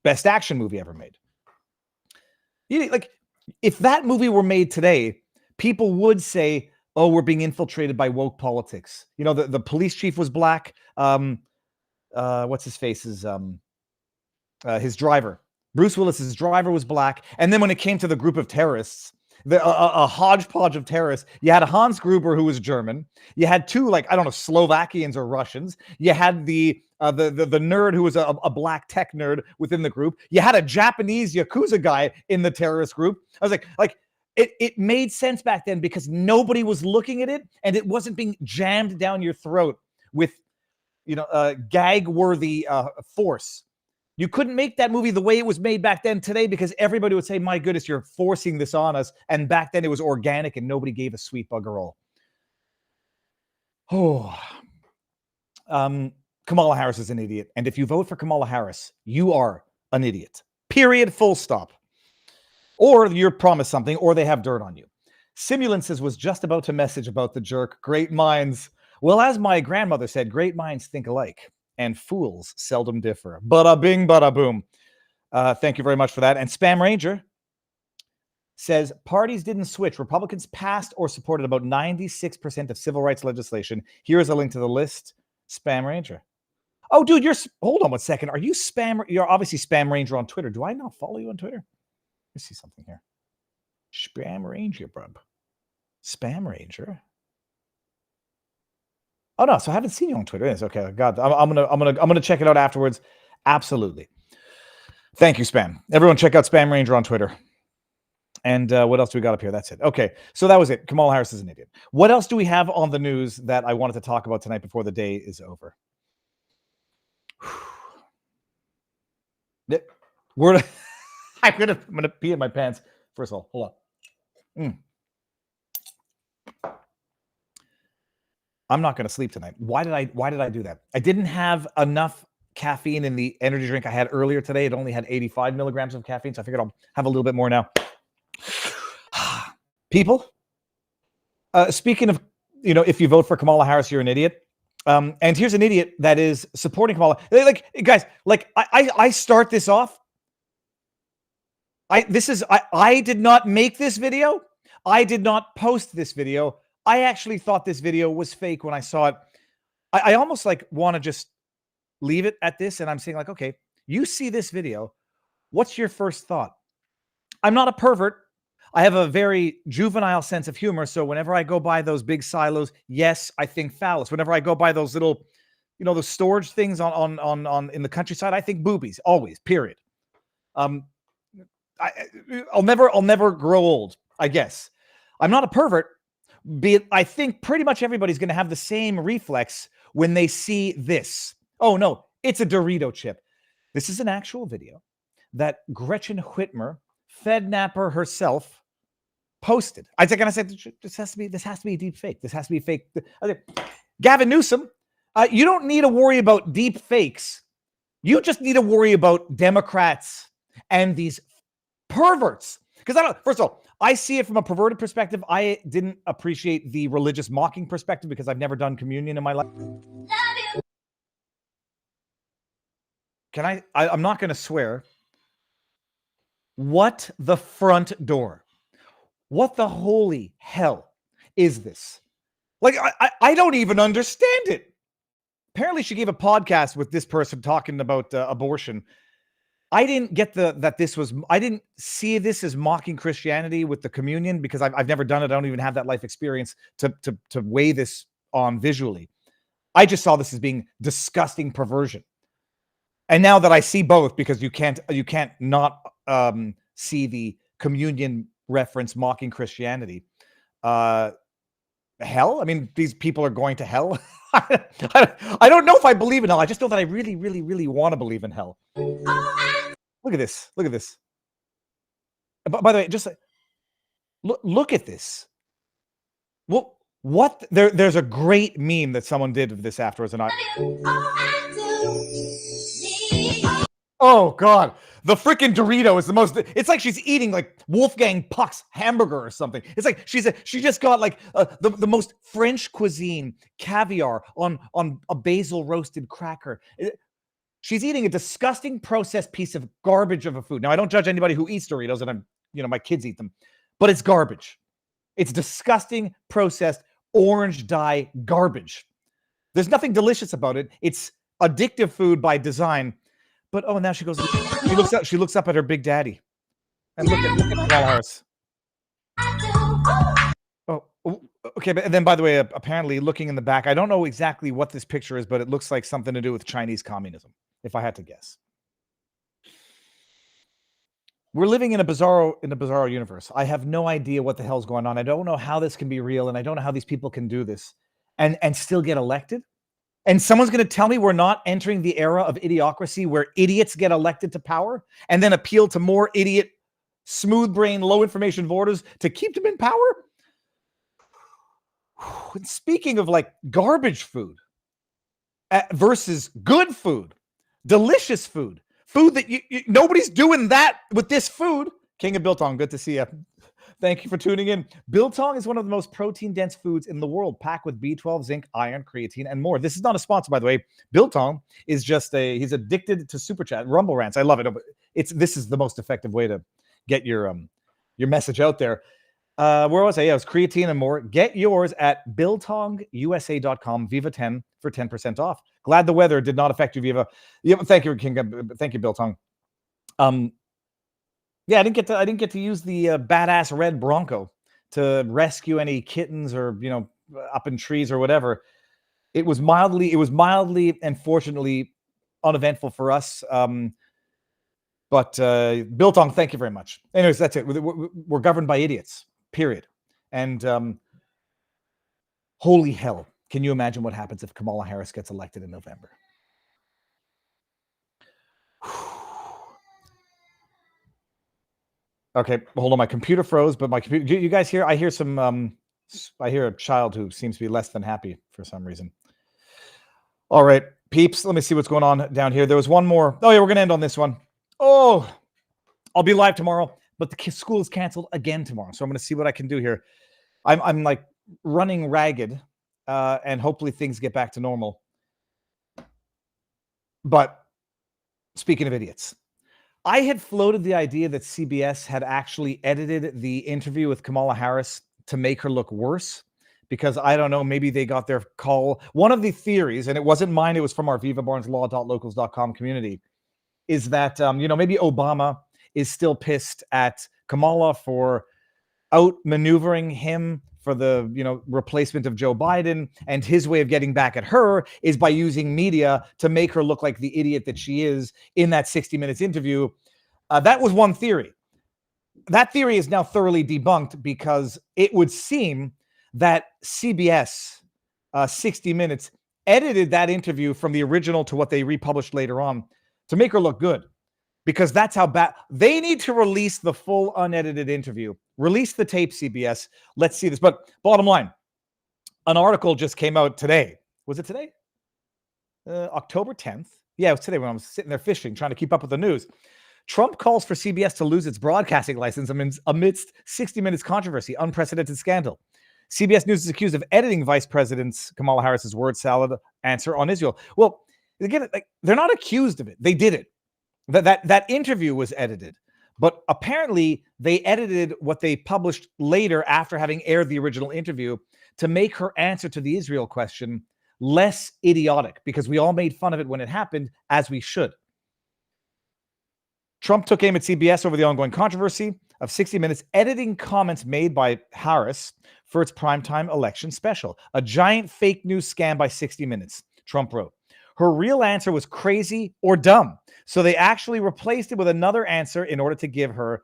Best action movie ever made. Like, if that movie were made today, people would say, oh, we're being infiltrated by woke politics. You know, the police chief was black. What's his face? His driver. Bruce Willis's driver was black. And then when it came to the group of terrorists, a hodgepodge of terrorists, you had Hans Gruber, who was German. You had two, like, I don't know, Slovakians or Russians. You had the nerd who was a black tech nerd within the group. You had a Japanese Yakuza guy in the terrorist group. I was like, it made sense back then because nobody was looking at it and it wasn't being jammed down your throat with, gag-worthy force. You couldn't make that movie the way it was made back then today because everybody would say, my goodness, you're forcing this on us. And back then it was organic and nobody gave a sweet bugger all. Oh, Kamala Harris is an idiot. And if you vote for Kamala Harris, you are an idiot. Period. Full stop. Or you're promised something, or they have dirt on you. Simulances was just about to message about The Jerk. Great minds. Well, as my grandmother said, great minds think alike. And fools seldom differ. Bada bing, bada boom. Thank you very much for that. And Spam Ranger says parties didn't switch. Republicans passed or supported about 96% of civil rights legislation. Here is a link to the list. Spam Ranger. Oh, dude, hold on 1 second. Are you You're obviously Spam Ranger on Twitter. Do I not follow you on Twitter? Let me see something here. Spam Ranger, bub. Spam Ranger. Oh no, so I haven't seen you on Twitter. Yes, okay. God, I'm gonna check it out afterwards. Absolutely. Thank you, Spam. Everyone, check out Spam Ranger on Twitter. And what else do we got up here? That's it. Okay, so that was it. Kamala Harris is an idiot. What else do we have on the news that I wanted to talk about tonight before the day is over? I'm gonna pee in my pants. First of all, hold on. I'm not going to sleep tonight. Why did I do that? I didn't have enough caffeine in the energy drink I had earlier today. It only had 85 milligrams of caffeine, so I figured I'll have a little bit more now. People, speaking of, if you vote for Kamala Harris, you're an idiot. And here's an idiot that is supporting Kamala. Like, guys, like I start this off. I did not make this video. I did not post this video. I actually thought this video was fake when I saw it. I almost like want to just leave it at this. And I'm saying like, okay, you see this video. What's your first thought? I'm not a pervert. I have a very juvenile sense of humor. So whenever I go by those big silos, yes, I think phallus. Whenever I go by those little, those storage things on in the countryside, I think boobies, always, period. I'll never grow old, I guess. I'm not a pervert. I think pretty much everybody's going to have the same reflex when they see this. Oh no, it's a Dorito chip. This is an actual video that Gretchen Whitmer, Fednapper herself, posted. I said this has to be a deep fake. This has to be fake. Gavin Newsom, you don't need to worry about deep fakes. You just need to worry about Democrats and these perverts. Because first of all, I see it from a perverted perspective. I didn't appreciate the religious mocking perspective because I've never done communion in my life. I'm not going to swear. What the front door? What the holy hell is this? Like, I don't even understand it. Apparently, she gave a podcast with this person talking about abortion. I didn't get I didn't see this as mocking Christianity with the communion because I've never done it. I don't even have that life experience to weigh this on visually. I just saw this as being disgusting perversion. And now that I see both, because you can't not see the communion reference mocking Christianity. Hell? I mean, these people are going to hell. I don't know if I believe in hell. I just know that I really, really, really want to believe in hell. Look at this. Look at this. By the way, just look at this. What? There's a great meme that someone did of this afterwards, and oh God, the freaking Dorito is the most. It's like she's eating like Wolfgang Puck's hamburger or something. It's like she just got like the most French cuisine caviar on a basil roasted cracker. She's eating a disgusting processed piece of garbage of a food. Now I don't judge anybody who eats Doritos, and my kids eat them, but it's garbage. It's disgusting processed orange dye garbage. There's nothing delicious about it. It's addictive food by design. But now she goes. She looks up at her big daddy, and look at Kamala Harris. Oh, okay. But then, by the way, apparently, looking in the back, I don't know exactly what this picture is, but it looks like something to do with Chinese communism, if I had to guess. We're living in a bizarro universe. I have no idea what the hell's going on. I don't know how this can be real, and I don't know how these people can do this and still get elected. And someone's going to tell me we're not entering the era of idiocracy where idiots get elected to power and then appeal to more idiot, smooth-brain, low-information voters to keep them in power? And speaking of like garbage food versus good food, delicious food that nobody's doing that with this food. King of Biltong, good to see you. Thank you for tuning in. Biltong is one of the most protein-dense foods in the world, packed with B12, zinc, iron, creatine, and more. This is not a sponsor, by the way. Biltong is just he's addicted to Super Chat, Rumble Rants. I love it. This is the most effective way to get your message out there. Where was I? Yeah, it was creatine and more. Get yours at biltongusa.com, Viva 10 for 10% off. Glad the weather did not affect you, Viva. Yeah, thank you, King. Thank you, Biltong. Yeah, I didn't get to use the badass red Bronco to rescue any kittens or up in trees or whatever. It was mildly and fortunately uneventful for us. But Biltong, thank you very much. Anyways, that's it. We're governed by idiots. Period. And holy hell, can you imagine what happens if Kamala Harris gets elected in November? Okay, hold on. My computer froze, but my computer. Do you guys hear? I hear some. I hear a child who seems to be less than happy for some reason. All right, peeps. Let me see what's going on down here. There was one more. Oh yeah, we're gonna end on this one. Oh, I'll be live tomorrow, but the school is canceled again tomorrow, so I'm gonna see what I can do here. I'm like running ragged, and hopefully things get back to normal. But speaking of idiots. I had floated the idea that CBS had actually edited the interview with Kamala Harris to make her look worse because, I don't know, maybe they got their call. One of the theories, and it wasn't mine, it was from our vivabarneslaw.locals.com community, is that, maybe Obama is still pissed at Kamala for outmaneuvering him for the, replacement of Joe Biden. And his way of getting back at her is by using media to make her look like the idiot that she is in that 60 Minutes interview. That was one theory. That theory is now thoroughly debunked because it would seem that CBS 60 Minutes edited that interview from the original to what they republished later on to make her look good, because that's how bad they need to release the full unedited interview. Release the tape, CBS. Let's see this. But bottom line, an article just came out today. Was it today? October 10th. Yeah, it was today when I was sitting there fishing, trying to keep up with the news. Trump calls for CBS to lose its broadcasting license amidst 60 Minutes controversy, unprecedented scandal. CBS News is accused of editing Vice President Kamala Harris's word salad answer on Israel. Well, again, like, they're not accused of it. They did it. That interview was edited. But apparently they edited what they published later after having aired the original interview to make her answer to the Israel question less idiotic, because we all made fun of it when it happened, as we should. Trump took aim at CBS over the ongoing controversy of 60 Minutes editing comments made by Harris for its primetime election special. A giant fake news scam by 60 Minutes, Trump wrote. Her real answer was crazy or dumb. So they actually replaced it with another answer in order to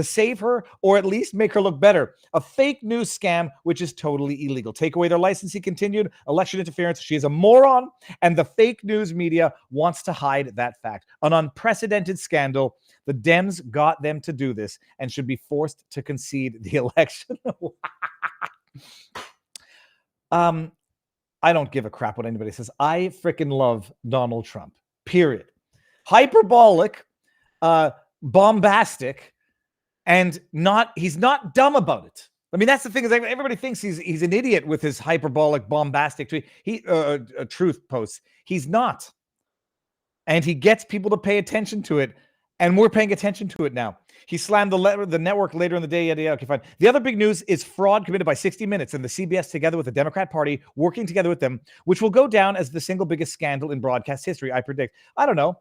save her, or at least make her look better. A fake news scam, which is totally illegal. Take away their license, he continued. Election interference. She is a moron, and the fake news media wants to hide that fact. An unprecedented scandal. The Dems got them to do this and should be forced to concede the election. I don't give a crap what anybody says. I freaking love Donald Trump, period. Hyperbolic, bombastic, and he's not dumb about it. I mean, that's the thing, is everybody thinks he's an idiot with his hyperbolic, bombastic truth posts. He's not. And he gets people to pay attention to it, and we're paying attention to it now. He slammed the network later in the day. Yeah, okay, fine. The other big news is fraud committed by 60 Minutes and the CBS together with the Democrat Party, working together with them, which will go down as the single biggest scandal in broadcast history, I predict. I don't know.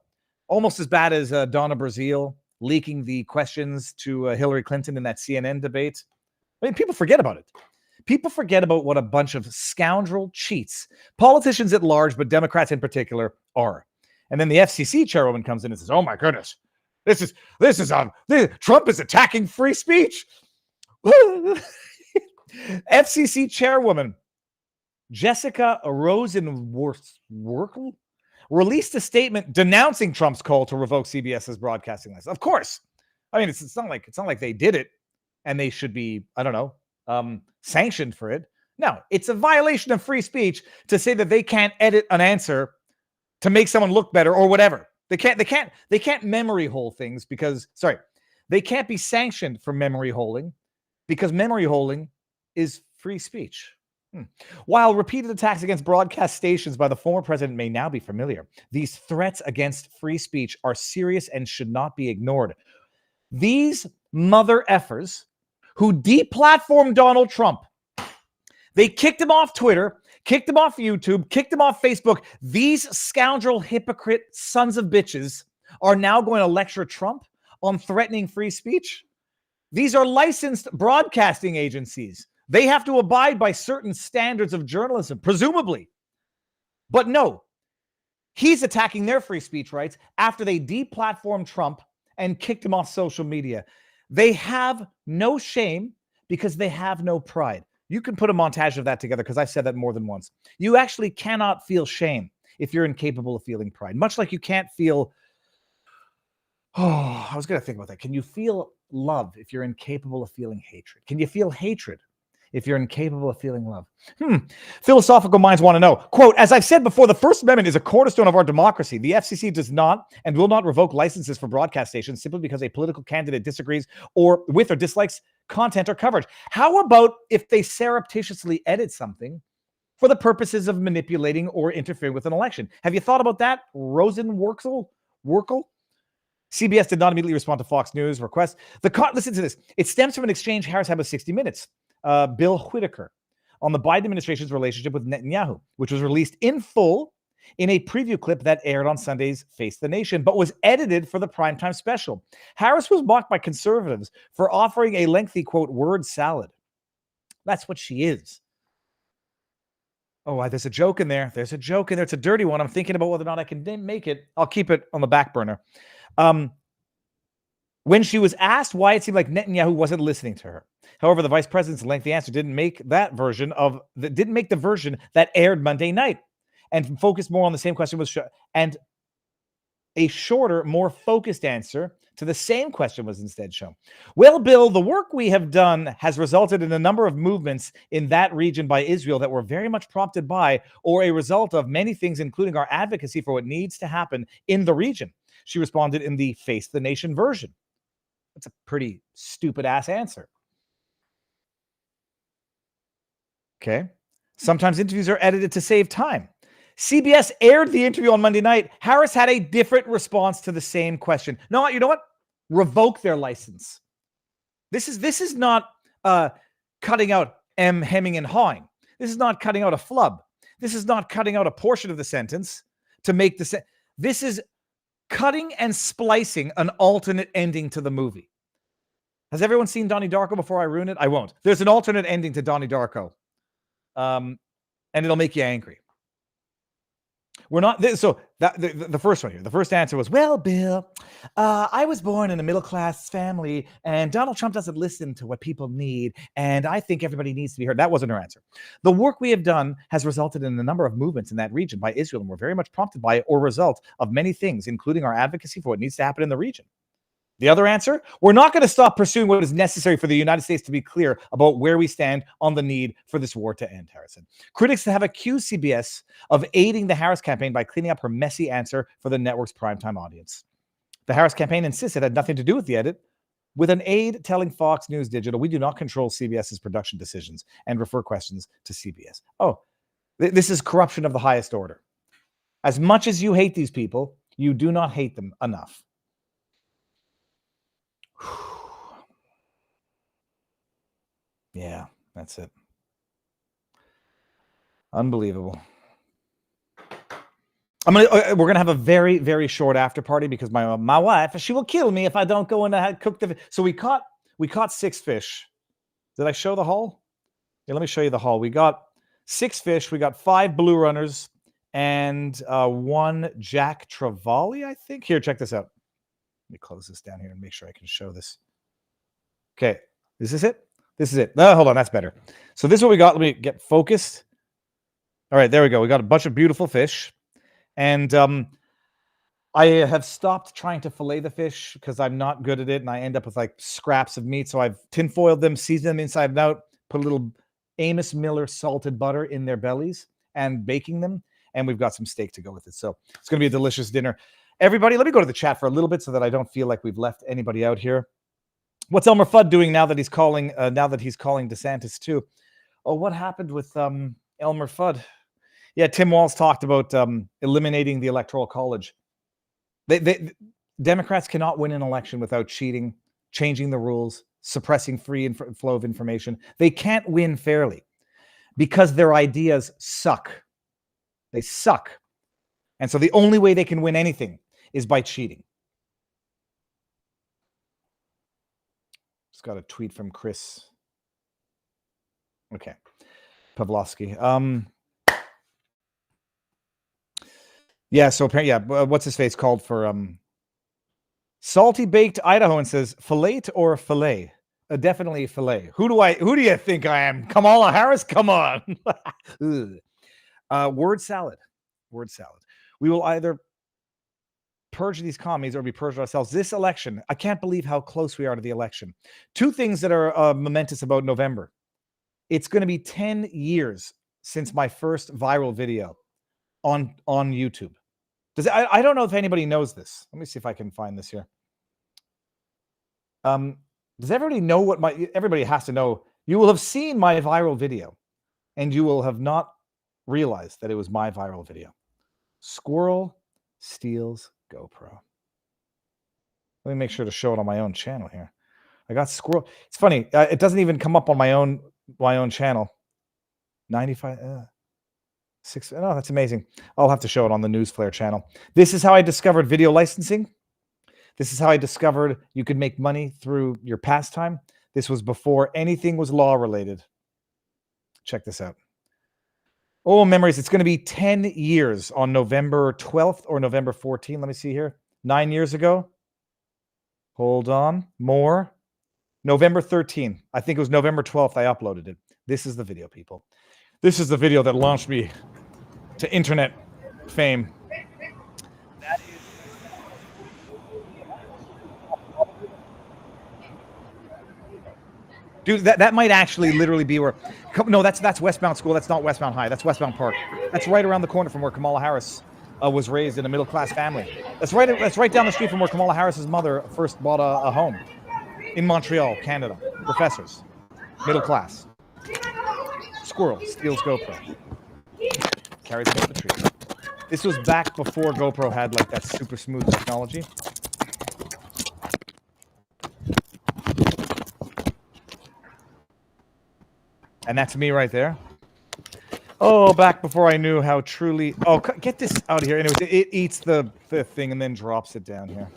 Almost as bad as Donna Brazile leaking the questions to Hillary Clinton in that CNN debate. I mean, people forget about it. People forget about what a bunch of scoundrel cheats, politicians at large, but Democrats in particular, are. And then the FCC chairwoman comes in and says, "Oh my goodness, Trump is attacking free speech." FCC chairwoman Jessica Rosenworcel released a statement denouncing Trump's call to revoke CBS's broadcasting license. Of course, I mean, it's not like they did it and they should be, I don't know, sanctioned for it. No, it's a violation of free speech to say that they can't edit an answer to make someone look better or whatever. They can't memory hole things because, they can't be sanctioned for memory holing because memory holing is free speech. While repeated attacks against broadcast stations by the former president may now be familiar, these threats against free speech are serious and should not be ignored. These mother effers who deplatformed Donald Trump, they kicked him off Twitter, kicked him off YouTube, kicked him off Facebook. These scoundrel, hypocrite sons of bitches are now going to lecture Trump on threatening free speech. These are licensed broadcasting agencies. They have to abide by certain standards of journalism, presumably. But no, he's attacking their free speech rights after they deplatformed Trump and kicked him off social media. They have no shame because they have no pride. You can put a montage of that together because I've said that more than once. You actually cannot feel shame if you're incapable of feeling pride, much like you can't feel, I was going to think about that. Can you feel love if you're incapable of feeling hatred? Can you feel hatred if you're incapable of feeling love? Philosophical minds want to know. Quote, "As I've said before, the First Amendment is a cornerstone of our democracy. The FCC does not and will not revoke licenses for broadcast stations simply because a political candidate disagrees with or dislikes content or coverage." How about if they surreptitiously edit something for the purposes of manipulating or interfering with an election? Have you thought about that, Rosenworcel? CBS did not immediately respond to Fox News request. Listen to this. It stems from an exchange Harris had with 60 Minutes. Bill Whitaker on the Biden administration's relationship with Netanyahu, which was released in full in a preview clip that aired on Sunday's Face the Nation, but was edited for the primetime special. Harris was mocked by conservatives for offering a lengthy, quote, word salad. That's what she is. Oh, there's a joke in there. There's a joke in there. It's a dirty one. I'm thinking about whether or not I can make it. I'll keep it on the back burner. When she was asked why it seemed like Netanyahu wasn't listening to her, However, the vice president's lengthy answer didn't make the version that aired Monday night, and focused more on the same question and a shorter, more focused answer to the same question was instead shown. Well, Bill, the work we have done has resulted in a number of movements in that region by Israel that were very much prompted by or a result of many things, including our advocacy for what needs to happen in the region. She responded in the Face the Nation version. That's a pretty stupid ass answer. Okay. Sometimes interviews are edited to save time. CBS aired the interview on Monday night. Harris had a different response to the same question. No, you know what? Revoke their license. This is not cutting out hemming and hawing. This is not cutting out a flub. This is not cutting out a portion of the sentence to make the this is cutting and splicing an alternate ending to the movie. Has everyone seen Donnie Darko before I ruin it? I won't. There's an alternate ending to Donnie Darko. And it'll make you angry. We're not so that the first one here. The first answer was, well, Bill, I was born in a middle-class family, and Donald Trump doesn't listen to what people need, and I think everybody needs to be heard. That wasn't her answer. The work we have done has resulted in a number of movements in that region by Israel, and we're very much prompted by or result of many things, including our advocacy for what needs to happen in the region. The other answer, we're not going to stop pursuing what is necessary for the United States to be clear about where we stand on the need for this war to end, Harris said. Critics have accused CBS of aiding the Harris campaign by cleaning up her messy answer for the network's primetime audience. The Harris campaign insists it had nothing to do with the edit, with an aide telling Fox News Digital, we do not control CBS's production decisions and refer questions to CBS. Oh, this is corruption of the highest order. As much as you hate these people, you do not hate them enough. Yeah, that's it. Unbelievable. We're gonna have a very, very short after party because my wife, she will kill me if I don't go in and cook the. So we caught 6 fish. Did I show the haul? Yeah, let me show you the haul. We got 6 fish. We got 5 blue runners and 1 Jack Trevally, I think. Here, check this out. Let me close this down here and make sure I can show this. Okay, is this it? This is it. No, hold on, that's better. So this is what we got. Let me get focused. All right, there we go. We got a bunch of beautiful fish. And I have stopped trying to fillet the fish because I'm not good at it. And I end up with like scraps of meat. So I've tinfoiled them, seasoned them inside and out, put a little Amos Miller salted butter in their bellies and baking them. And we've got some steak to go with it. So it's going to be a delicious dinner. Everybody, let me go to the chat for a little bit so that I don't feel like we've left anybody out here. What's Elmer Fudd doing now that he's calling DeSantis too? Oh, what happened with Elmer Fudd? Yeah, Tim Walz talked about eliminating the Electoral College. Democrats cannot win an election without cheating, changing the rules, suppressing free flow of information. They can't win fairly because their ideas suck. They suck. And so the only way they can win anything is by cheating. Just got a tweet from Chris. Okay. Pavlovsky. Yeah, so apparently, yeah, what's his face called for salty baked Idahoan says fillet or fillet? Definitely fillet. Who do you think I am? Kamala Harris? Come on. Word salad. Word salad. We will either purge these commies or be purged ourselves. This election, I can't believe how close we are to the election. 2 things that are momentous about November. It's going to be 10 years since my first viral video on YouTube. I don't know if anybody knows this. Let me see if I can find this here. Does everybody know what everybody has to know? You will have seen my viral video and you will have not realized that it was my viral video. Squirrel steals GoPro. Let me make sure to show it on my own channel here. I got squirrel. It's funny. It doesn't even come up on my own channel. 95. 6. Oh, that's amazing. I'll have to show it on the News Flare channel. This is how I discovered video licensing. This is how I discovered you could make money through your pastime. This was before anything was law related. Check this out. Oh, memories. It's going to be 10 years on November 12th or November 14th. Let me see here. 9 years ago. Hold on. More. November 13th. I think it was November 12th. I uploaded it. This is the video, people. This is the video that launched me to internet fame. Dude, that might actually literally be where... No, that's Westbound School. That's not Westbound High. That's Westbound Park. That's right around the corner from where Kamala Harris was raised in a middle-class family. That's right down the street from where Kamala Harris's mother first bought a home in Montreal, Canada. Professors. Middle class. Squirrel steals GoPro. Carries it up the tree. This was back before GoPro had like that super smooth technology. And that's me right there. Oh, back before I knew how truly... Oh, get this out of here. Anyways, it eats the thing and then drops it down here.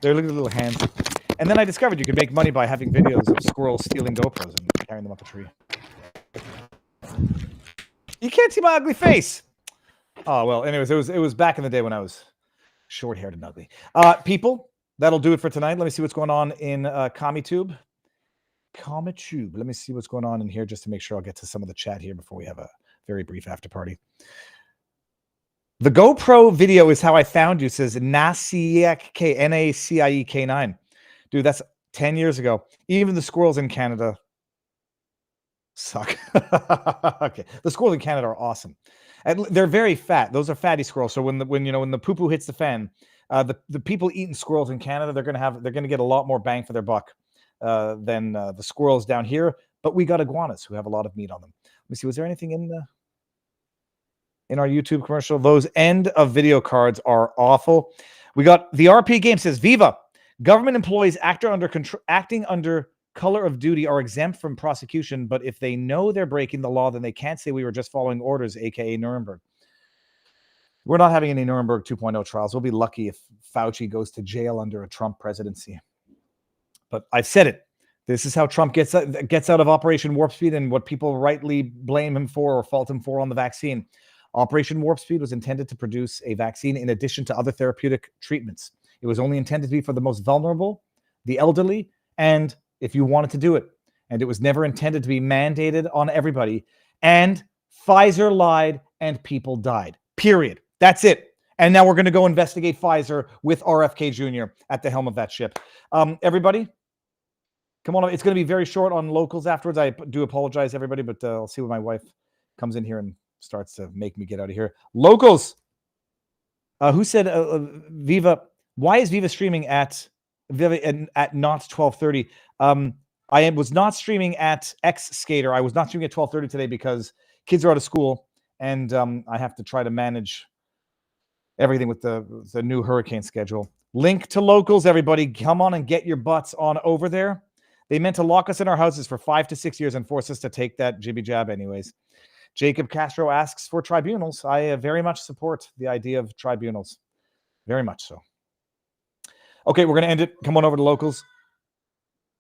There, look at the little hands. And then I discovered you could make money by having videos of squirrels stealing GoPros and carrying them up a tree. You can't see my ugly face. Oh, well, anyways, it was back in the day when I was short-haired and ugly. People, that'll do it for tonight. Let me see what's going on in CommiTube. CommiTube. Let me see what's going on in here just to make sure I'll get to some of the chat here before we have a very brief after party. The GoPro video is how I found you, says Nasiek, Naciek9. Dude, that's 10 years ago. Even the squirrels in Canada suck. Okay, the squirrels in Canada are awesome. And they're very fat. Those are fatty squirrels. So when the poo-poo hits the fan, the people eating squirrels in Canada, they're gonna get a lot more bang for their buck than the squirrels down here. But we got iguanas who have a lot of meat on them. Let me see. Was there anything in our YouTube commercial? Those end of video cards are awful. We got the RP game says Viva. Government employees acting under color of duty are exempt from prosecution, but if they know they're breaking the law, then they can't say we were just following orders, aka Nuremberg. We're not having any Nuremberg 2.0 trials. We'll be lucky if Fauci goes to jail under a Trump presidency. But I've said it. This is how Trump gets out of Operation Warp Speed and what people rightly blame him for or fault him for on the vaccine. Operation Warp Speed was intended to produce a vaccine in addition to other therapeutic treatments. It was only intended to be for the most vulnerable, the elderly, and if you wanted to do it. And it was never intended to be mandated on everybody. And Pfizer lied and people died. Period. That's it. And now we're going to go investigate Pfizer with RFK Jr. at the helm of that ship. Everybody, come on. It's going to be very short on locals afterwards. I do apologize, everybody, but I'll see when my wife comes in here and starts to make me get out of here. Locals. Who said Viva? Why is Viva streaming at not 12:30? I was not streaming at X Skater. I was not streaming at 12:30 today because kids are out of school and I have to try to manage everything with the new hurricane schedule. Link to locals, everybody. Come on and get your butts on over there. They meant to lock us in our houses for 5 to 6 years and force us to take that jibby jab anyways. Jacob Castro asks for tribunals. I very much support the idea of tribunals. Very much so. Okay, we're going to end it. Come on over to locals.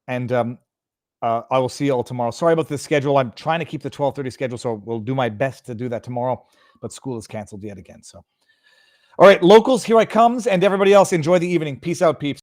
And I will see you all tomorrow. Sorry about the schedule. I'm trying to keep the 12:30 schedule, so we'll do my best to do that tomorrow. But school is canceled yet again. So, all right, locals, here I comes. And everybody else, enjoy the evening. Peace out, peeps.